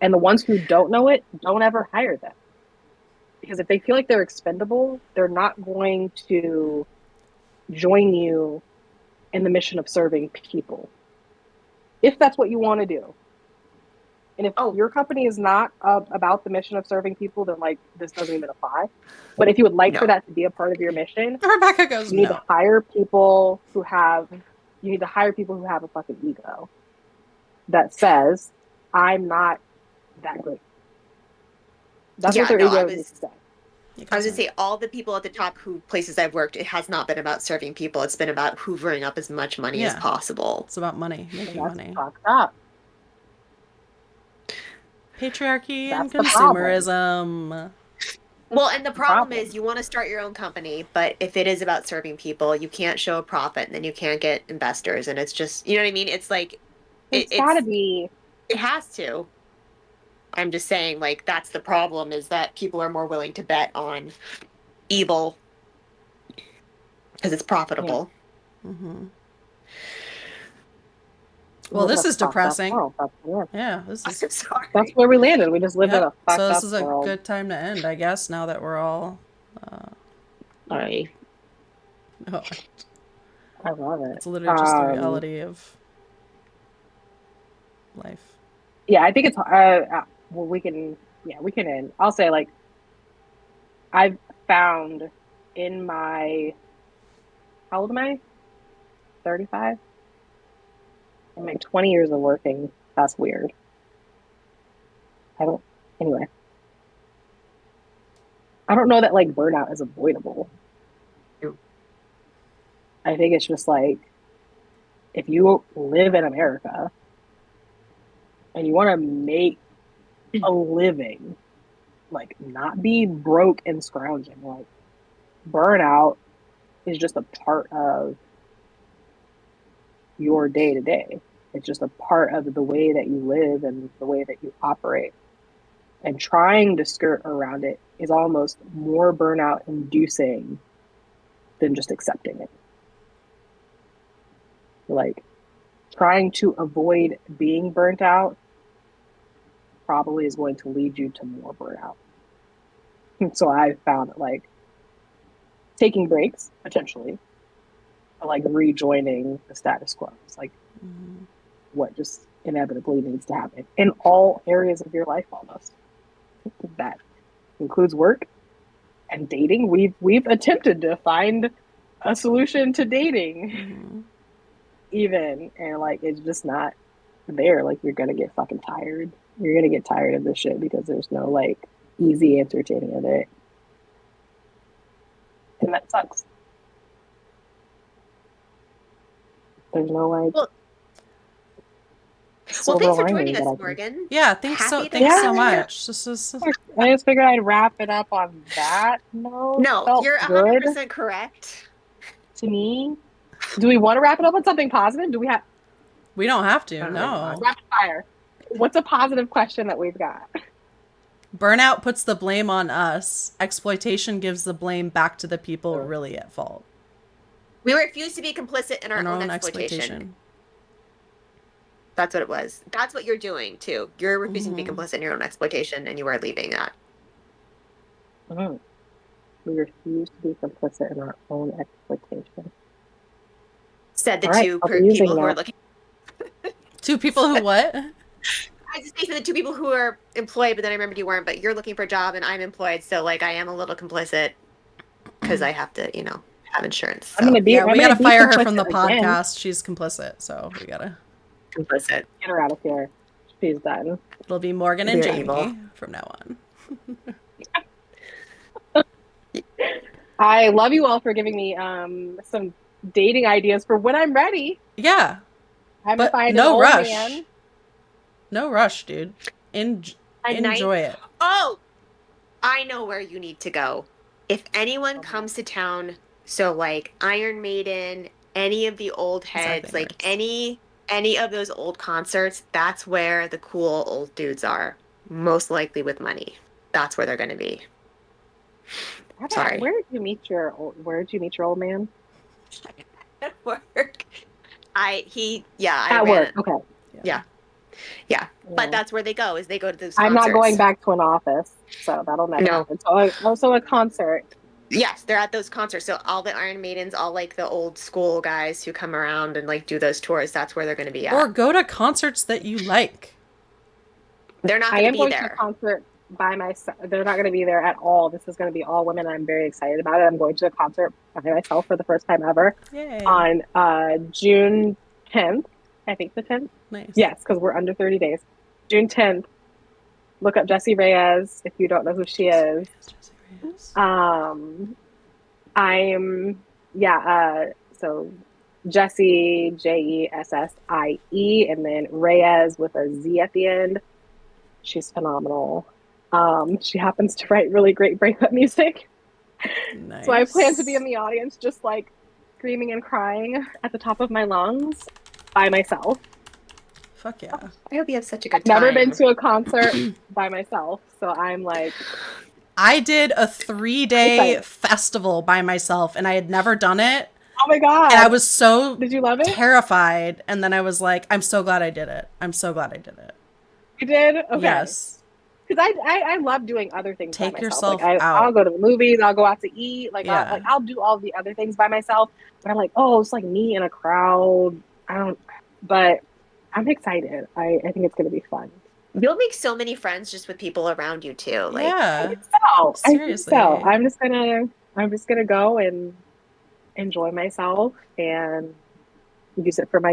And the ones who don't know it, don't ever hire them. Because if they feel like they're expendable, they're not going to join you in the mission of serving people. If that's what you want to do. And if Oh, your company is not about the mission of serving people, then like this doesn't even apply. But if you would like for no. that to be a part of your mission, Rebecca goes, you need to no. hire people who have a fucking ego that says, I'm not that great. That's what Yeah, their no, ego needs to say. I was gonna say all the people at the top who places I've worked, it has not been about serving people. It's been about hoovering up as much money as Yeah. possible. It's about money, And making that's money. fucked up. Patriarchy and That's the problem. consumerism. Well, and the That's the problem problem. is you want to start your own company, but if it is about serving people, you can't show a profit and then you can't get investors. And it's just, you know what I mean? It's like It's gotta it's be. it has to. I'm just saying, like, that's the problem is that people are more willing to bet on evil because it's Yeah. profitable. Mm-hmm. We Well, live in this a is fucked up depressing. world. Yeah, this is. I'm That's sorry. where we landed. We just live in Yep. a So fucked this up is a world. good time to end, I guess, now that we're all. Uh, Sorry. oh, I love it. it's literally just the reality of life. Yeah, I think it's well, we can end. I'll say like I've found in my how old am I? 35? In my 20 years of working, that's weird. I don't anyway. I don't know that like burnout is avoidable. I think it's just like if you live in America and you want to make a living, like not be broke and scrounging, like burnout is just a part of your day to day. It's just a part of the way that you live and the way that you operate. And trying to skirt around it is almost more burnout inducing than just accepting it. Like trying to avoid being burnt out probably is going to lead you to more burnout. So I found that like taking breaks potentially, but like rejoining the status quo is like what just inevitably needs to happen in all areas of your life almost. That includes work and dating. We've attempted to find a solution to dating even, and like it's just not there. Like you're gonna get fucking tired. You're gonna get tired of this shit because there's no like easy answer to any of it. And that sucks. There's no like Well, silver thanks for lining joining that us, I can. Morgan. Yeah, thanks Happy to thanks have so you. much. This is I just figured I'd wrap it up on that note. No, Felt you're good 100% correct. to me. Do we want to wrap it up on something positive? Do we have we don't have to, Oh, no. rapid fire? What's a positive question that we've got? Burnout puts the blame on us. Exploitation gives the blame back to the people really at fault. We refuse to be complicit in our And own exploitation. That's what it was. That's what you're doing too. You're refusing to be complicit in your own exploitation, and you are leaving that. Mm. We refuse to be complicit in our own exploitation. Said the All right, two I'll be using people who are that. looking. Two people who what? I just say for the two people who are employed, but then I remembered you weren't. But you're looking for a job, and I'm employed, so like I am a little complicit because I have to, have insurance. So. I'm gonna be. Yeah, we gotta be fire her from the complicit again. podcast. She's complicit, so we gotta. Complicit. Get her out of here. She's done. It'll be Morgan and We're Jamie evil. from now on. I love you all for giving me some dating ideas for when I'm ready. Yeah, I'm but find an no old rush. man. No rush, dude. Enjoy it. Oh, I know where you need to go. If anyone comes to town, so like Iron Maiden, any of the old heads, like any of those old concerts, that's where the cool old dudes are. Most likely with money. That's where they're going to be. Sorry. Where did you meet your old man? At work. I At ran work. it. Okay. Yeah. But that's where they go, is they go to those I'm concerts. not going back to an office, so that'll never happen. So also a concert. Yes, they're at those concerts. So all the Iron Maidens, all like the old school guys who come around and like do those tours, that's where they're going to be at. Or go to concerts that you like. They're not going to be there. I am going to a concert by myself. They're not going to be there at all. This is going to be all women. I'm very excited about it. I'm going to a concert by myself for the first time ever. Yay. On June 10th. I think the 10th. Nice. Yes, because we're under 30 days. June 10th. Look up Jessie Reyes if you don't know who she is. So Jessie, Jessie, and then Reyes with a Z at the end. She's phenomenal. She happens to write really great breakup music. Nice. So I plan to be in the audience just like screaming and crying at the top of my lungs by myself. Fuck yeah. I hope you have such a good time. Never been to a concert by myself, so I'm like... I did a 3-day festival by myself, and I had never done it. Oh my God. And I was so Did you love it? Terrified, and then I was like, I'm so glad I did it. You did? Okay. Yes. Because I love doing other things Take by myself. yourself like, out. I'll go to the movies. I'll go out to eat. I'll do all the other things by myself. But I'm like, oh, it's like me in a crowd. But I'm excited. I think it's going to be fun. You'll make so many friends just with people around you too. Like, yeah. Seriously. I think so. I'm just gonna go and enjoy myself and use it for my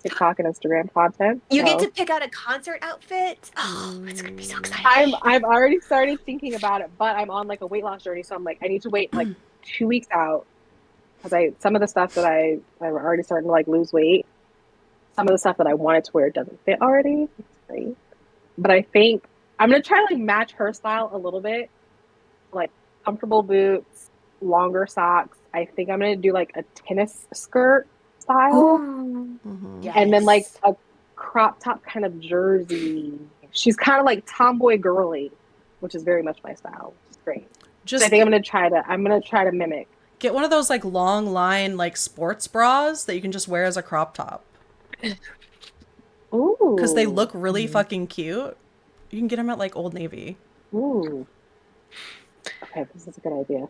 TikTok and Instagram content. You get to pick out a concert outfit. Oh, it's gonna be so exciting. I've already started thinking about it, but I'm on like a weight loss journey, so I'm like, I need to wait like 2 weeks out because some of the stuff that I'm already starting to like lose weight. Some of the stuff that I wanted to wear doesn't fit already. It's great, but I think I'm gonna try to like match her style a little bit, like comfortable boots, longer socks. I think I'm gonna do like a tennis skirt style, Yes. and then like a crop top kind of jersey. She's kind of like tomboy girly, which is very much my style, which is great. So I think I'm gonna try to mimic. Get one of those like long line like sports bras that you can just wear as a crop top. Ooh. Because they look really fucking cute. You can get them at like Old Navy. Ooh. Okay, this is a good idea.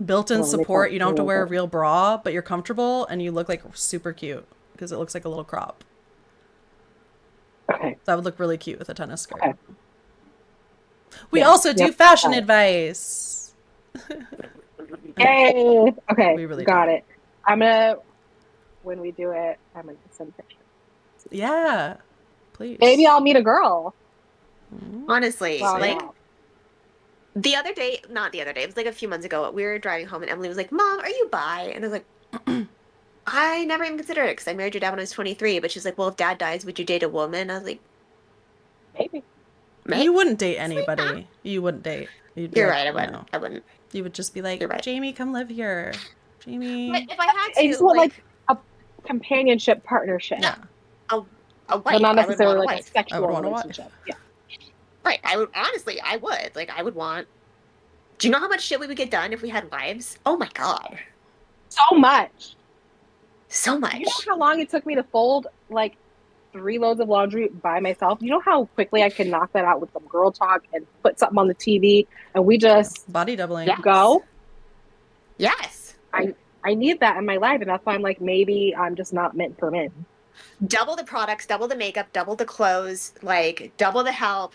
Built-in Well, let me support. talk You don't have to to wear a you. real bra, but you're comfortable and you look like super cute because it looks like a little crop. Okay. That would look really cute with a tennis skirt. Okay. We Yeah. also do Yep. fashion Got it. advice. Yay! Okay, We really got do. it. I'm gonna, when we do it, I'm gonna send pictures. Yeah, please. Maybe I'll meet a girl. Honestly, Well, like yeah. the other day, not the other day, it was like a few months ago. We were driving home and Emily was like, "Mom, are you bi?" And I was like, I never even considered it because I married your dad when I was 23. But she's like, "Well, if dad dies, would you date a woman?" I was like, Maybe. "Maybe." You wouldn't date anybody. You wouldn't date. You'd be You're like, right. I wouldn't. no. I wouldn't. You would just be like, You're right. Jamie, come live here. But Jamie. if I had I to, just want like like a companionship partnership, no, Yeah, a but wife, not I would want necessarily a like a wife. I would sexual want a wife. relationship. Yeah. Right. I would honestly, I would. Like, I would want. Do you know how much shit we would get done if we had wives? Oh my God. So much. So You know much. how long it took me to fold like 3 loads of laundry by myself? You know how quickly I can knock that out with some girl talk and put something on the TV and we just Body doubling. Yes. go? Yes. I need that in my life, and that's why I'm like, maybe I'm just not meant for men. Double the products, double the makeup, double the clothes, like double the help,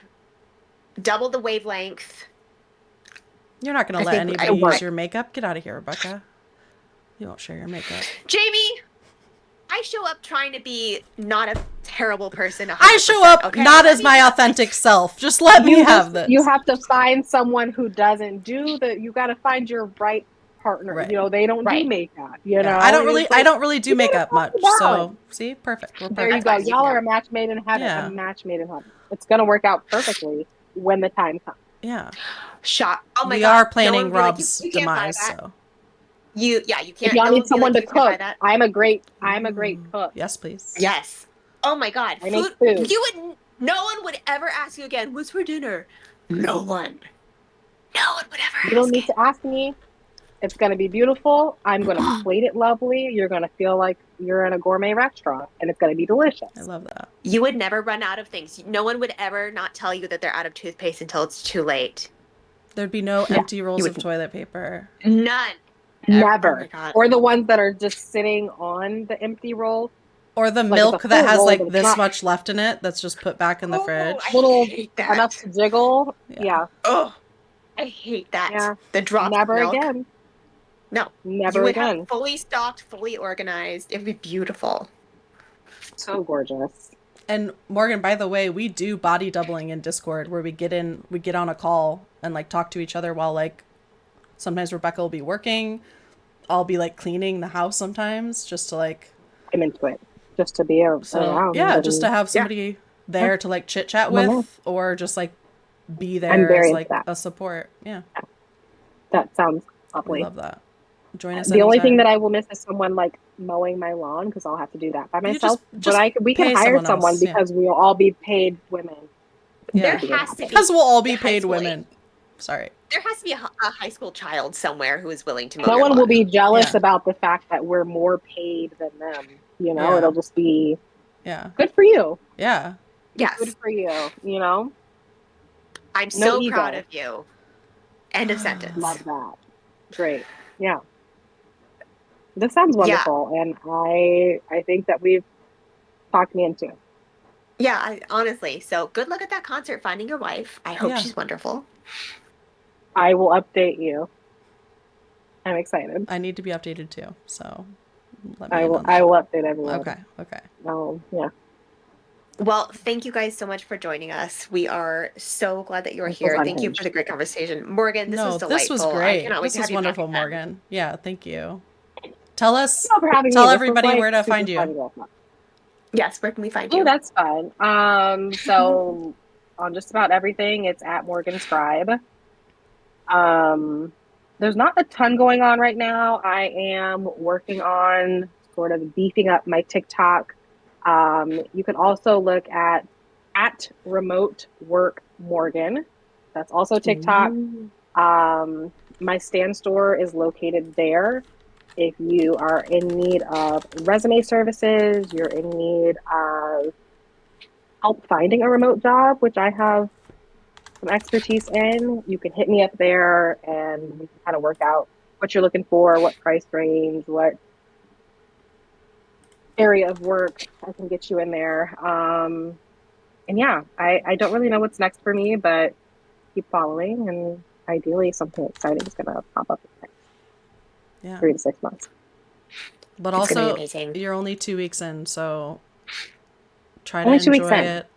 double the wavelength. You're not going I to let think anybody It use works. your makeup? Get out of here, Rebecca. You won't share your makeup. Jamie, I show up trying to be not a terrible person. I show 100%, up okay? not Let as me my just- authentic self. Just let me have this. You have to find someone who doesn't do the. You got to find your right partner. Right. You know, they don't Right. do makeup. You Yeah, know, I don't It's like, really do you gotta makeup find much. the balance. So see, perfect. We're There you perfect. go. That's fine. Y'all are a match made in heaven. Yeah. A match made in heaven. It's gonna work out perfectly when the time comes. Yeah. Shot. Oh my We God. are No planning one would be like, Rob's you can't buy demise, that. so You If can't. y'all No one need would be someone like, to you can't buy cook, that. I'm a great cook. yes, please. Yes. Oh my God. I make Food. food. You would. No one would ever ask you again. What's for dinner? No one. No one would ever You don't ask need it. to ask me. It's going to be beautiful. I'm going to plate it lovely. You're going to feel like you're in a gourmet restaurant and it's going to be delicious. I love that. You would never run out of things. No one would ever not tell you that they're out of toothpaste until it's too late. There'd be no Yeah, empty rolls you of would- toilet paper. None. Never. Oh my God. Or the ones that are just sitting on the empty roll. Or the Like, it's a milk that full has roll, like but it's this not- much left in it that's just put back in the Oh, fridge. I Little hate that. enough to jiggle. Yeah. Yeah. Oh, I hate that. Yeah. The drops Never of milk. again. No. Never You would again. have fully stocked, fully organized. It would be beautiful. So gorgeous. And Morgan, by the way, we do body doubling in Discord where we get on a call and like talk to each other while like sometimes Rebecca will be working. I'll be like cleaning the house sometimes just to like I'm into it. Just to be around. yeah, just to and- have somebody there to like chit chat I'm in. with or just like be I'm there very as into like that. a support. Yeah. That sounds We lovely. love that. Join us The only thing anytime. that I will miss is someone like mowing my lawn because I'll have to do that by You myself. just We can pay hire someone someone else, yeah. because we'll all be paid women. Yeah. There has to be. Because we'll all be a high paid school women. Sorry. There has to be a high school child somewhere who is willing to mow No your one will lawn. be jealous Yeah. about the fact that we're more paid than them. You know, Yeah. it'll just be Yeah. good for you. Yeah. Yes. Good for you. You know, I'm No so ego. proud of you. End of sentence. love that. Great. Yeah. This sounds wonderful, and I think that we've talked me into it. Yeah, honestly. So good luck at that concert finding your wife. I hope Yeah. she's wonderful. I will update you. I'm excited. I need to be updated too. So let me I in will. on I that. will update everyone. Okay. Okay. Yeah. Well, thank you guys so much for joining us. We are so glad that you're This was here. Thank you unhinged. for the great conversation. Morgan, this was No, delightful. this was I great. cannot wait This to was have you back wonderful, again. Morgan. Yeah, thank you. Tell us, Thank you all for having me. tell This was, everybody like, where to super find you. fun. Yes, where can we find Oh, you? that's fun. So on just about everything, it's at Morgan Scribe. There's not a ton going on right now. I am working on sort of beefing up my TikTok. You can also look at Remote Work Morgan. That's also TikTok. Ooh. My stand store is located there. If you are in need of resume services, you're in need of help finding a remote job, which I have some expertise in, you can hit me up there and we can kind of work out what you're looking for, what price range, what area of work I can get you in there. And yeah, I don't really know what's next for me, but keep following, and ideally something exciting is going to pop up in the Yeah. next 3 to 6 months. But It's gonna be also, amazing. you're only 2 weeks in, so try Only to 2 weeks enjoy in. it.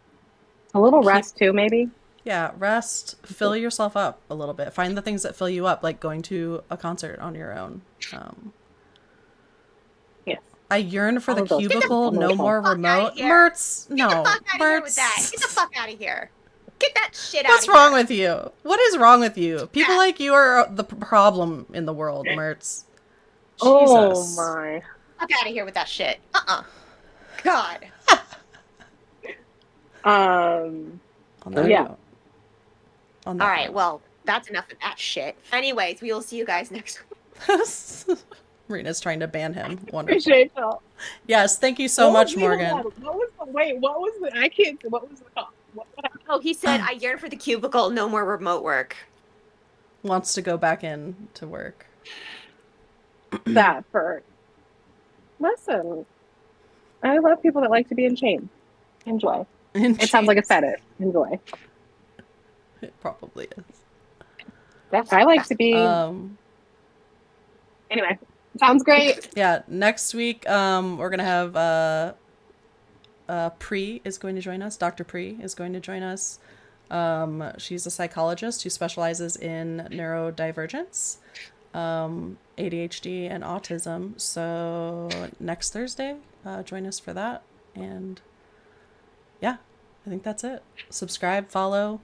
A little rest too, maybe. Yeah, rest, fill yourself up a little bit. Find the things that fill you up, like going to a concert on your own. Yes. I yearn for the All of those things. cubicle, no Emotional. more Fuck outta remote. here. Mertz, Get the no. fuck out of here with that. Mertz. Get the fuck out of here. Get that shit out What's of wrong here. with you? What is wrong with you? People Yeah. like you are the problem in the world, Mertz. Oh Jesus. my. Fuck out of here with that shit. God. On that Yeah. note. On that All right, note. well, that's enough of that shit. Anyways, we will see you guys next week. Marina's trying to ban him. Wonderful. Appreciate y'all. Yes, thank you so much, Morgan. What was the, I can't, what was the call? What happened? Oh, he said, I yearn for the cubicle, no more remote work. Wants to go back in to work. That for, listen, I love people that like to be in chains. Enjoy. It sounds like a fetish. Enjoy. It probably is. I like to be. Anyway, sounds great. Yeah, next week we're gonna have Pre is going to join us. Dr. Pre is going to join us. She's a psychologist who specializes in neurodivergence, ADHD, and autism. So next Thursday, join us for that. And yeah, I think that's it. Subscribe, follow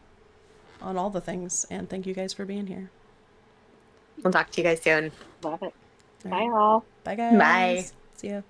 on all the things. And thank you guys for being here. We'll talk to you guys soon. Love it. Bye, all. Bye, guys. Bye. See ya.